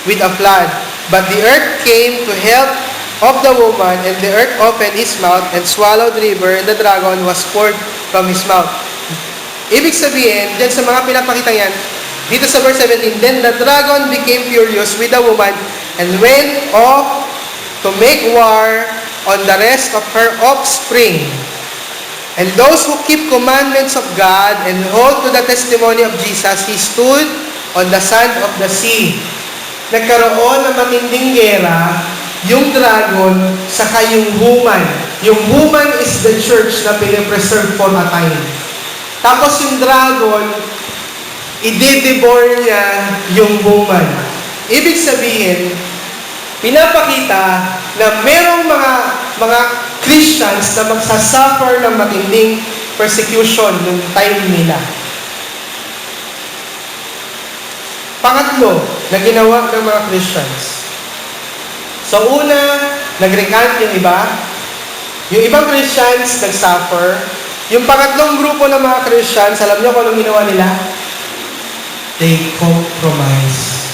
with a flood. But the earth came to help of the woman, and the earth opened his mouth and swallowed the river, and the dragon was poured from his mouth. Ibig sabihin, dyan sa mga pinapakita yan, dito sa verse 17, then the dragon became furious with the woman and went off to make war on the rest of her offspring. And those who keep commandments of God and hold to the testimony of Jesus, he stood on the sand of the sea. Nagkaroon ng matinding gera, yung dragon, saka yung human. Yung human is the church na pinipreserve for a time. Tapos yung dragon, i-devour niya yung human. Ibig sabihin, pinapakita na merong mga Christians na magsasuffer ng matinding persecution ng time nila. Pangatlo, na ginawa ng mga Christians. So una, nag-recant yung iba. Yung ibang Christians nag-suffer. Yung pangatlong grupo ng mga Christians, alam niyo kung anong ginawa nila? They compromise.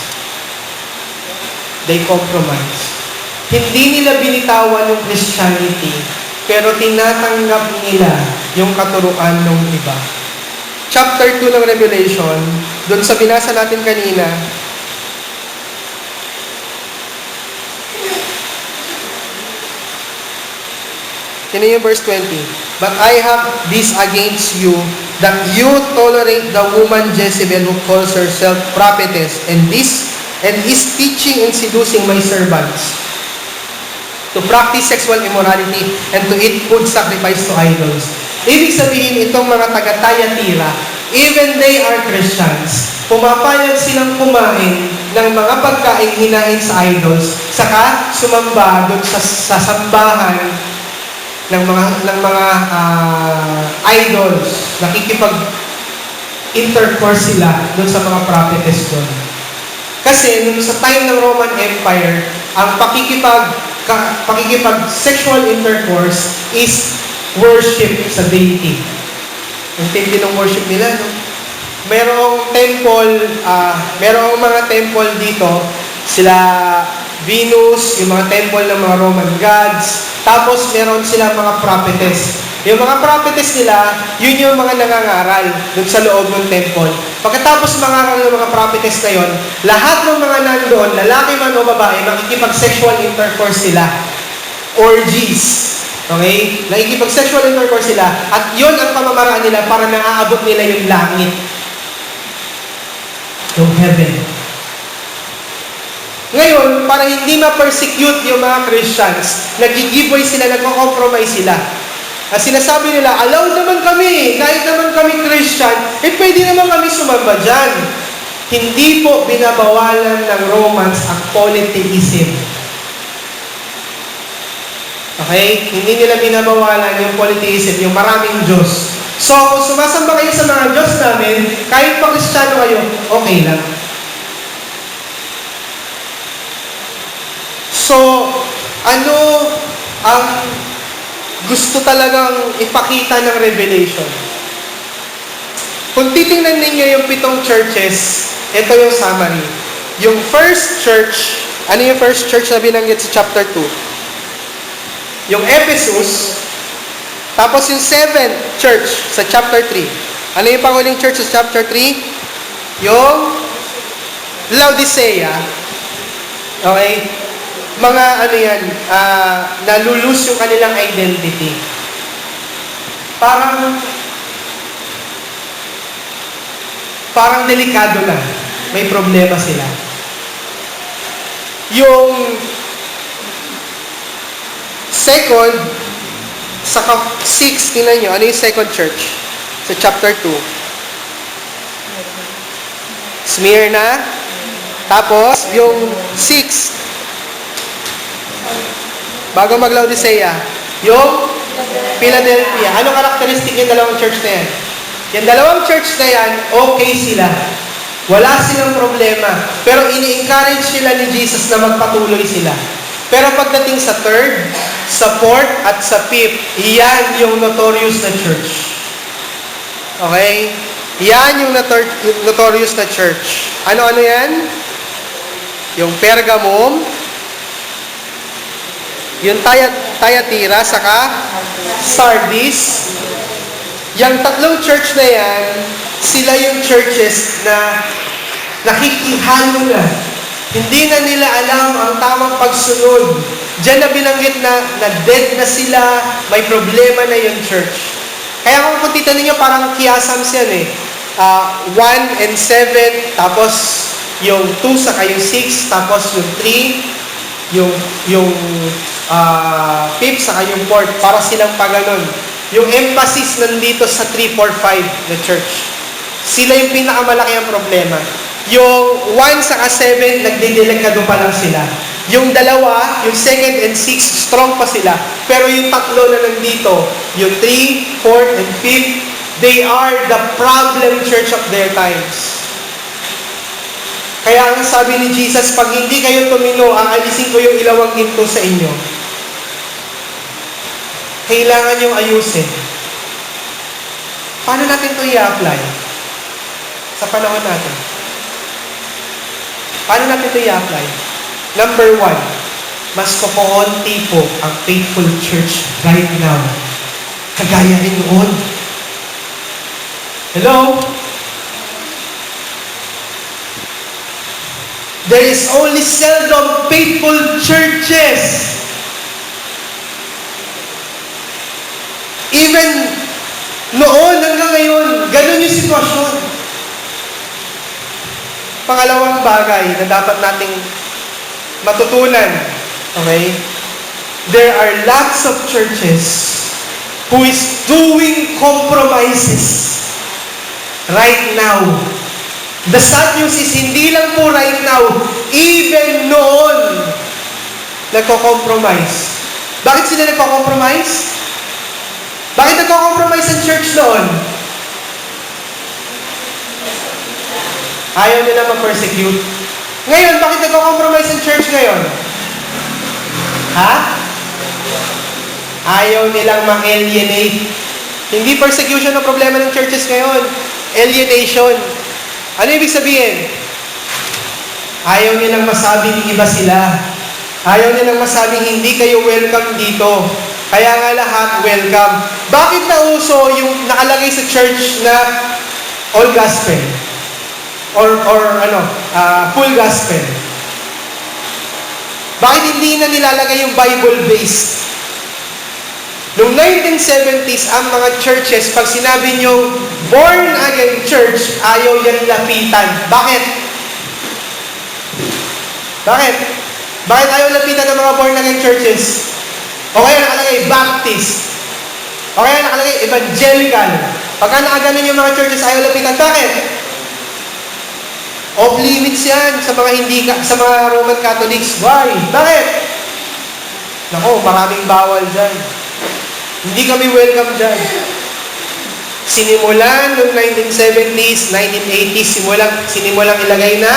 They compromise. Hindi nila binitawan yung Christianity, pero tinatanggap nila yung katuruan ng iba. Chapter 2 ng Revelation, doon sa binasa natin kanina, yun yung verse 20. But I have this against you, that you tolerate the woman Jezebel who calls herself prophetess, and is teaching and seducing my servants to practice sexual immorality and to eat food sacrificed to idols. Ibig sabihin, itong mga taga-Thyatira, even they are Christians, pumapayag silang kumain ng mga pagkain hinahin sa idols, saka sumamba doon sa sambahan ng mga idols, nakikipag-intercourse sila doon sa mga prophetess doon. Kasi nung sa time ng Roman Empire, ang pakikipag-sexual intercourse is worship sa deity. Intindi ng worship nila, no? Merong mga temple dito, sila Venus, yung mga temple ng mga Roman gods, tapos meron silang mga prophetess. Yung mga prophetess nila, yun yung mga nangangaral dun sa loob ng temple. Pagkatapos mangaral ng mga prophetess na yun, lahat ng mga nandoon, lalaki man o babae, makikipag-sexual intercourse sila. Orgies. Okay? Nakikipag-sexual intercourse sila. At yun ang pamamaraan nila para naaabot nila yung langit. Yung heaven. Ngayon, para hindi ma-persecute yung mga Christians, nag-giveaway sila, nagko-compromise sila. Sinasabi nila, allowed naman kami, kahit naman kami Christian, pwede naman kami sumamba dyan. Hindi po binabawalan ng Romans ang polytheism. Okay? Hindi nila binabawalan yung polytheism, yung maraming Diyos. So, kung sumasamba kayo sa mga Diyos namin, kahit pa Kristiyano kayo, okay lang. So, ano ang gusto talagang ipakita ng Revelation? Kung titingnan ninyo yung 7 churches, ito yung summary. Yung first church, ano yung first church na binanggit sa chapter 2? Yung Ephesus, tapos yung 7th church sa chapter 3. Ano yung panghuling church sa chapter 3? Yung Laodicea. Okay? Mga nalulus yung kanilang identity. Parang delikado na. May problema sila. Yung second, sa 6, tingnan nyo, ano yung second church? Sa chapter 2. Smyrna. Tapos, yung 6, bago mag-Laodicea, yung Philadelphia. Anong karakteristik yung dalawang church na yan? Yung dalawang church na yan, okay sila. Wala silang problema. Pero ini-encourage sila ni Jesus na magpatuloy sila. Pero pagdating sa 3rd, sa 4th, at sa 5th, yan yung notorious na church. Okay? Yan yung notorious na church. Ano-ano yan? Yung Pergamum, yung Thyatira, saka Sardis, Yung tatlong church na yan, sila yung churches na nakikihalo na. Hindi na nila alam ang tamang pagsunod. Diyan na binanggit na dead na sila, may problema na yung church. Kaya kung titan ninyo, parang kiasams yan eh. 1 and 7, tapos yung 2, saka yung 6, tapos yung 3, yung 5, saka yung 4, para silang paganon. Yung emphasis nandito sa 3, 4, 5 na church. Sila yung pinakamalaki ang problema. Yung 1 saka 7, nagdidelegado pa lang sila. Yung dalawa, yung 2 and 6, strong pa sila. Pero yung tatlo na nandito, yung 3, 4, and 5, they are the problem church of their times. Kaya ang sabi ni Jesus, pag hindi kayo tumino, aalisin ko yung ilawang ginto sa inyo. Kailangan yung ayusin. Paano natin ito i-apply? Sa panahon natin. Paano natin ito i-apply? Number 1, mas kukunti po ang faithful church right now. Kagaya rin noon. Hello? There is only seldom faithful churches. Even noon hanggang ngayon, ganun yung sitwasyon. Pangalawang bagay na dapat nating matutunan, okay? There are lots of churches who is doing compromises right now. The sad news is, hindi lang po right now, even noon, nagko-compromise. Bakit sila nagko-compromise? Bakit nagko-compromise ang church noon? Ayaw nila ma-persecute. Ngayon, bakit nagko-compromise ang church ngayon? Ha? Ayaw nilang ma-alienate. Hindi persecution ang problema ng churches ngayon. Alienation. Ano ibig sabihin? Ayaw nilang masabing iba sila. Ayaw nilang masabing hindi kayo welcome dito. Kaya nga lahat welcome. Bakit nauso yung nakalagay sa church na all gospel? Or full gospel? Bakit hindi na nilalagay yung Bible-based? Noong 1970s, ang mga churches, pag sinabi nyo, born-again church, ayaw yan lapitan. Bakit? Bakit? Bakit ayaw lapitan ng mga born-again churches? O kaya nakalagay Baptist. O kaya nakalagay Evangelical. Pagka nakaganon yung mga churches, ayaw lapitan. Bakit? Off limits yan sa mga Roman Catholics. Why? Bakit? Nako, maraming bawal dyan. Hindi kami welcome dyan. Sinimulan noong 1970s, 1980s, sinimulang ilagay na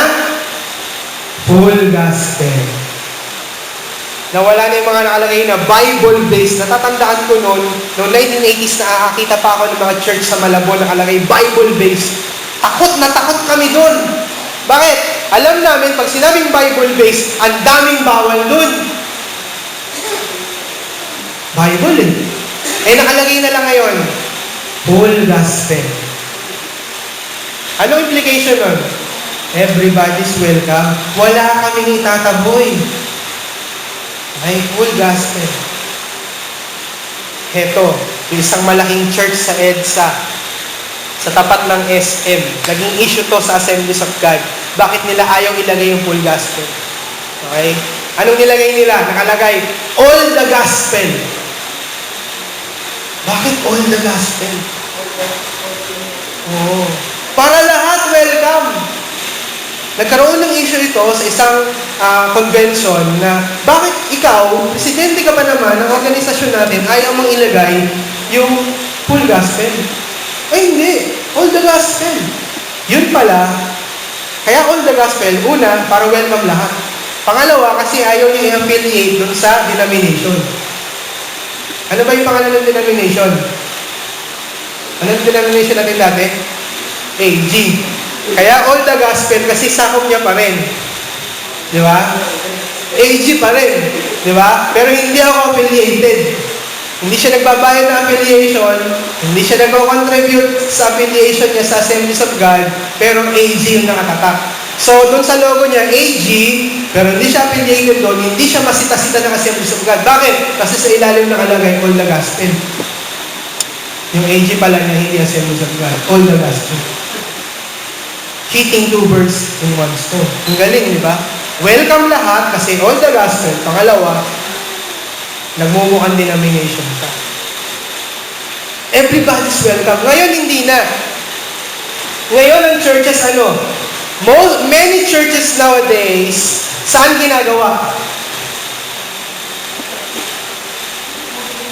full gospel. Nawala na yung mga nakalagay na Bible-based. Natatandaan ko noong 1980s, nakakita pa ako ng mga church sa Malabon nakalagay Bible-based. Takot na takot kami doon. Bakit? Alam namin, pag sinabing Bible-based, ang daming bawal doon. Bible eh. Nakalagay na lang ngayon, full gospel. Ano implication nun? Everybody's welcome. Wala kaming itataboy. Ay, full gospel. Heto, isang malaking church sa EDSA, sa tapat ng SM. Naging issue to sa Assemblies of God. Bakit nila ayaw ilagay yung full gospel? Okay? Anong nilagay nila? Nakalagay, all the gospel. Bakit all the gospel? Oh, para lahat welcome. Nagkaroon ng issue ito sa isang convention na bakit ikaw, presidente ka pa naman ng organisasyon natin, ayaw mong ilagay yung full gospel. Ay hindi, all the gospel. Yun pala, kaya all the gospel, una, para welcome lahat. Pangalawa, kasi ayaw niyo i-affiliate dun sa denomination. Ano ba yung pangalan ng denomination? Ano yung denomination natin dati? AG. Kaya all the gospel kasi sakop niya pa rin. Di ba? AG pa rin. Di ba? Pero hindi ako affiliated. Hindi siya nagbabayad ng affiliation, hindi siya nag-contribute sa affiliation niya sa Assemblies of God, pero AG yung nakatatak. So, doon sa logo niya, AG, pero hindi siya affiliated doon, hindi siya masita-sita ng Assemblies of God. Bakit? Kasi sa ilalim nakalagay, all the gospel. Yung AG pala niya, hindi Assemblies of God, all the gospel. Hitting two birds in one stone. Ang galing, di ba? Welcome lahat kasi all the gospel. Pangalawa, nagmumukhang denomination ka. Everybody's welcome. Ngayon, hindi na. Ngayon, ang churches, many churches nowadays, saan ginagawa?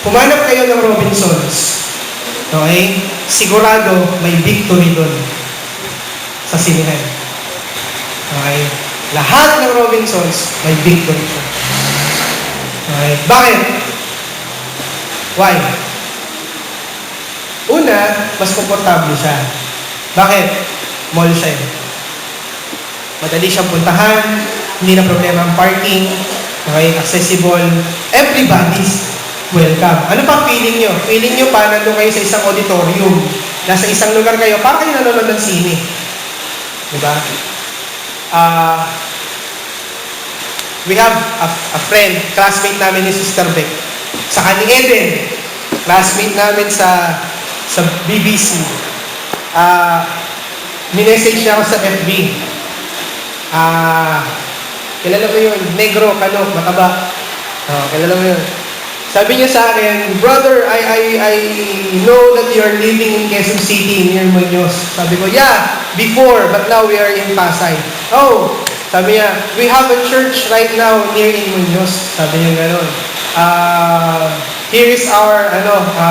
Pumanap kayo ng Robinsons. Okay? Sigurado, may victory doon sa sinihan. Okay? Lahat ng Robinsons, may victory siya. Okay. Bakit? Why? Una, mas komportable siya. Bakit? Mall siya. Madali siyang puntahan, hindi na problema ang parking, okay, accessible, everybody's welcome. Ano pa feeling nyo? Feeling nyo pa nandun kayo sa isang auditorium, nasa isang lugar kayo, parang kayo nanonood ng sine. Diba? We have a friend, classmate namin ni Sister Beck. Sa ni Eden, classmate namin sa BBC. Minessage niya ako sa FB. Kilala mo yun, negro, kalok, mataba. Kilala mo yun. Sabi niya sa akin, brother, I know that you are living in Quezon City, near Muñoz. Sabi ko, yeah, before, but now we are in Pasay. Oh, sabi niya, we have a church right now near in Muñoz. Sabi niya gano'n. Here is our,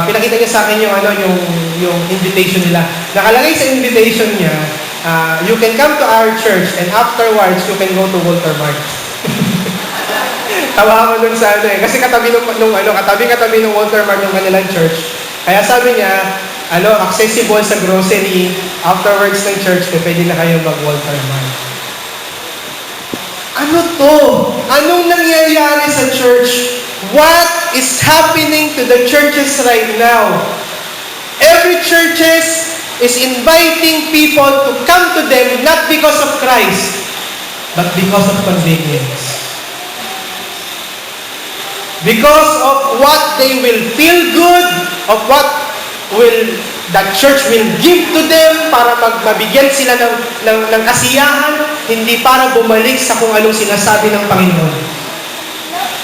pinakita niya sa akin yung invitation nila. Nakalagay sa invitation niya, you can come to our church and afterwards, you can go to Walter Mart. Tawa ako dun sa kasi katabi ng Walter Mart yung kanilang church. Kaya sabi niya, accessible sa grocery, afterwards ng church, pwede na kayo mag-Walter Mart. Ano to? Anong nangyayari sa church? What is happening to the churches right now? Every churches is inviting people to come to them not because of Christ, but because of convenience. Because of what they will feel good, of what that church will give to them para mabigyan sila ng kasiyahan, hindi para bumalik sa kung anong sinasabi ng Panginoon.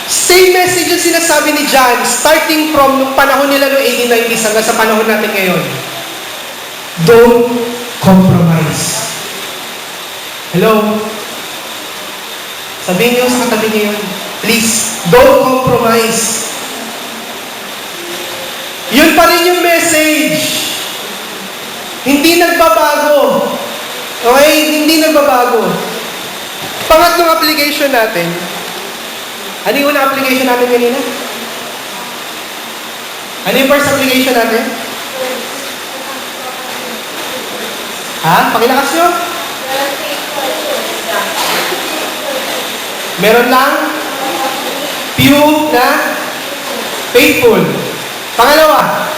Same message yung sinasabi ni John, starting from nung panahon nila noong 1890s hanggang sa panahon natin ngayon. Don't compromise. Hello? Sabihin niyo sa katabi niyo yun, please, don't compromise. Yun pa rin yung message. Hindi nagbabago. Okay? Hindi nagbabago. Pangatlong application natin. Ano yung unang application natin kanina? Ano yung first application natin? Pakilakas nyo? Meron lang few na faithful. Pangalawa,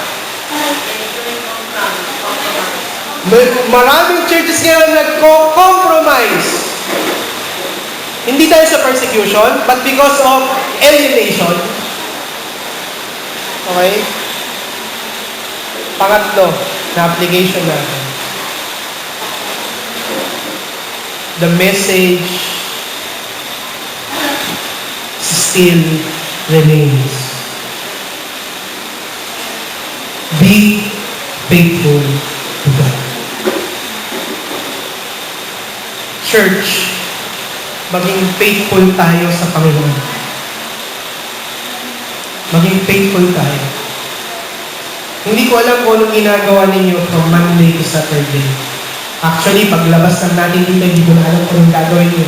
maraming churches ngayon nagko-compromise. Hindi dahil sa persecution, but because of alienation. Okay? Pangatlo, na application natin. The message still remains. Be faithful to God. Church, maging faithful tayo sa Panginoon. Maging faithful tayo. Hindi ko alam kung anong ginagawa ninyo from Monday to Saturday. Actually, paglabas ng natin dito, hindi ko na alam kung anong gagawin nyo.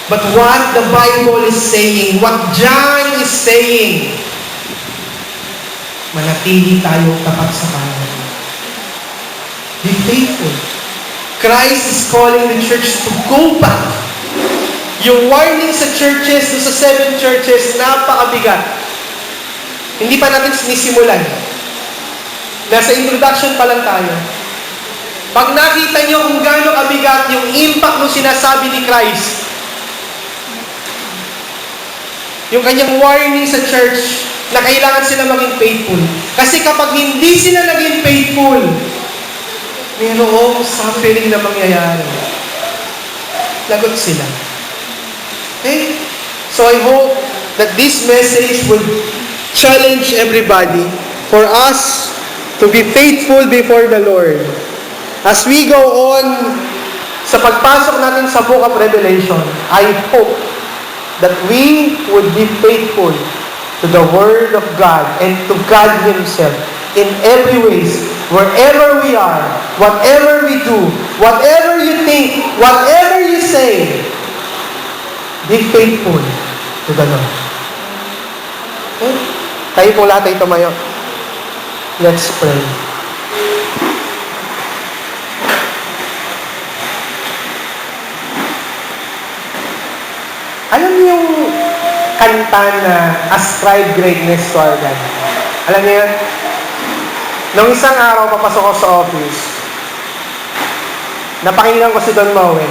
But what the Bible is saying, what John is saying, manatili tayo tapat sa Panginoon. Be faithful. Christ is calling the church to go back. Yung warning sa churches, sa 7 churches, napakabigat. Hindi pa natin sinisimulan. Nasa introduction pa lang tayo. Pag nakita nyo kung gaano kabigat yung impact ng sinasabi ni Christ, yung kanyang warning sa church na kailangan sila maging faithful. Kasi kapag hindi sila naging faithful, mayroong suffering na mangyayari. Lagot sila. Okay? So I hope that this message will challenge everybody for us to be faithful before the Lord. As we go on sa pagpasok natin sa Book of Revelation, I hope that we would be faithful to the Word of God and to God Himself in every ways, wherever we are, whatever we do, whatever you think, whatever you say, be faithful to the Lord. Okay? Tayo po lahat ay tumayo. Let's pray. Alam niyo yung kanta na Ascribe Greatness to Our God? Alam niyo yun? Nung isang araw, papasok ko sa office, napakinggan ko si Don Mowen.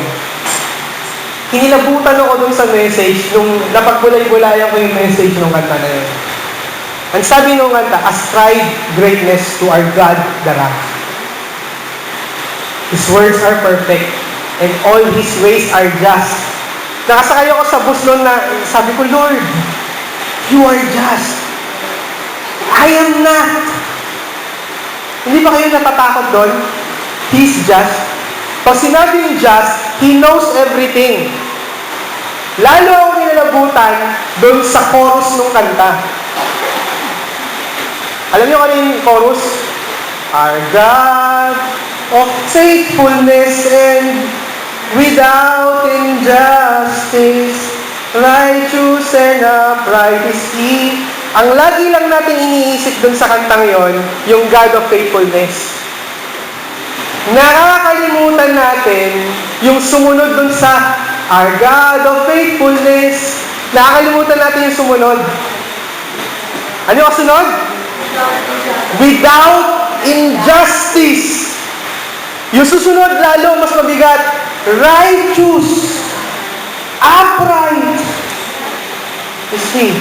Hinilabutan ako dun sa message, nung napagbulay-bulayan ko yung message ng kanta na yun. Ang sabi nung kanta, Ascribe Greatness to Our God, the Wrath. His words are perfect, and all His ways are just. Nakasakay ako sa bus noon na sabi ko, Lord, You are just. I am not. Hindi ba kayo natatakot doon? He's just. Pag sinabi yung just, He knows everything. Lalo ako nilalabutan doon sa chorus ng kanta. Alam niyo kano yung chorus? Our God of faithfulness and without injustice, righteous and upright is He. Ang lagi lang natin iniisip dun sa kantang yon, yung God of faithfulness. Nakakalimutan natin yung sumunod dun sa Our God of faithfulness. Nakakalimutan natin yung sumunod. Ano yung kasunod? Without injustice. Yung susunod lalo mas mabigat. Righteous, upright is He.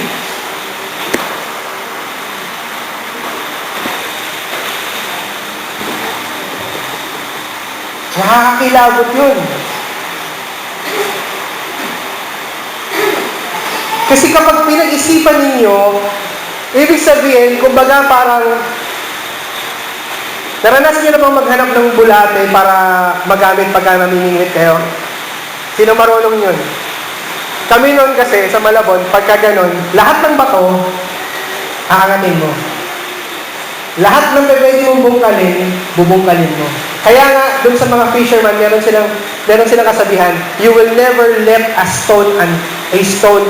Nakakakilabot yun. Kasi kapag pinag-isipan ninyo, ibig sabihin, kumbaga parang naranasan nyo na bang maghanap ng bulate para magamit pagka namimingwit kayo? Sino marunong yun? Kami noon kasi sa Malabon, pagka ganon, lahat ng bato, aangatin mo. Lahat ng pwede mong bubungkalin mo. Kaya nga, dun sa mga fisherman, meron silang kasabihan, you will never let a stone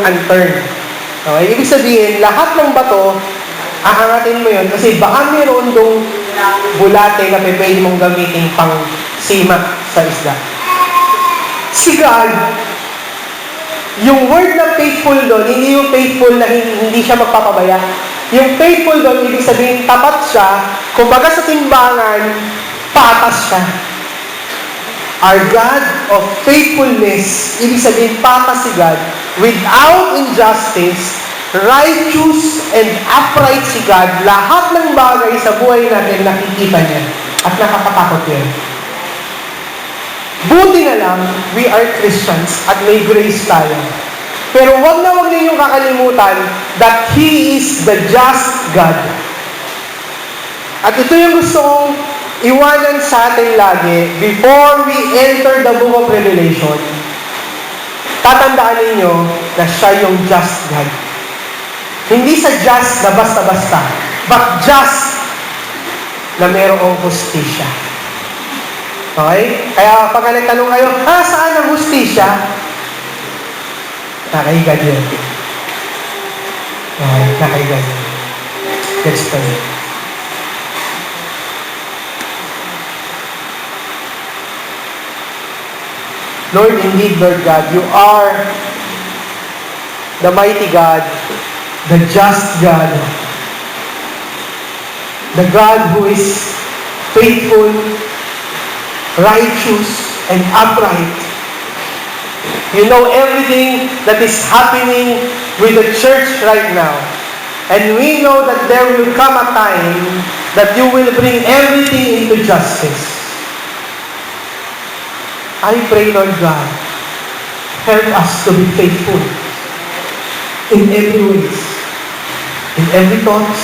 unturned. Okay? Ibig sabihin, lahat ng bato, aangatin mo yun kasi baka meron dong bulate na pwede mong gamitin pang sima sa isda. Si God, yung word na faithful doon, hindi yung faithful na hindi siya magpapabaya. Yung faithful doon, ibig sabihin tapat siya, kumbaga sa timbangan, patas siya. Our God of faithfulness, ibig sabihin patas si God, without injustice, righteous and upright si God, lahat ng bagay sa buhay natin nakikita niya at nakakatakot yan. Buti na lang, we are Christians at may grace tayo. Pero wag ninyong kakalimutan that He is the just God. At ito yung gusto kong iwanan sa atin lagi before we enter the book of Revelation. Tatandaan ninyo na siya yung just God. Hindi sa just na basta-basta, but just na mayroong hustisya. Okay? Kaya pag nagtanong kayo, saan ang hustisya? Nakaiga yun. Okay, nakaiga yun. Let's pray. Lord, indeed, Lord God, You are the mighty God, the just God, the God who is faithful, righteous, and upright. You know everything that is happening with the church right now. And we know that there will come a time that you will bring everything into justice. I pray, Lord God, help us to be faithful in every way, in every thoughts,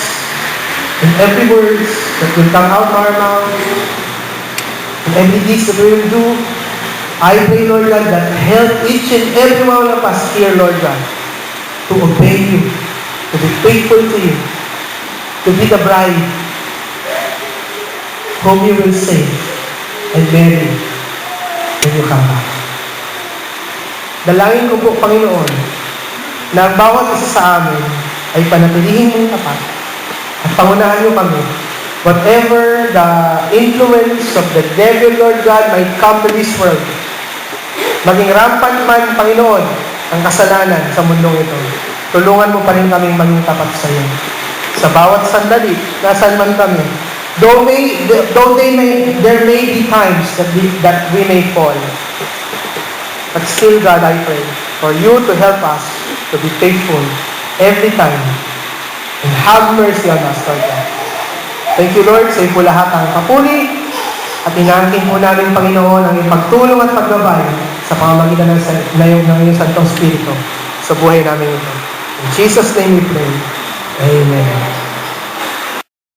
in every words that will come out of our mouth, in every deeds that we will do. I pray, Lord God, that help each and every one of us here, Lord God, to obey you, to be faithful to you, to be the bride whom you will save and marry when you come back. Dalangin ko po, Panginoon, na ang bawat isa sa amin ay panatilihin mong tapat at pangunahan niyo kami. Whatever the influence of the devil, Lord God, might come to this world, maging rampant man, Panginoon, ang kasalanan sa mundong ito, tulungan mo pa rin kaming maging tapat sa iyo. Sa bawat sandali, nasaan man kami, there may be times that we may fall. But still, God, I pray for you to help us to be faithful every time and have mercy on us, Lord God. Thank you, Lord, sa iyo po lahat ang papuri at inaangkin po namin, Panginoon, ang ipagtulong at paggabay sa pamamagitan ng iyong Santong Espiritu sa buhay namin ito. In Jesus' name we pray. Amen.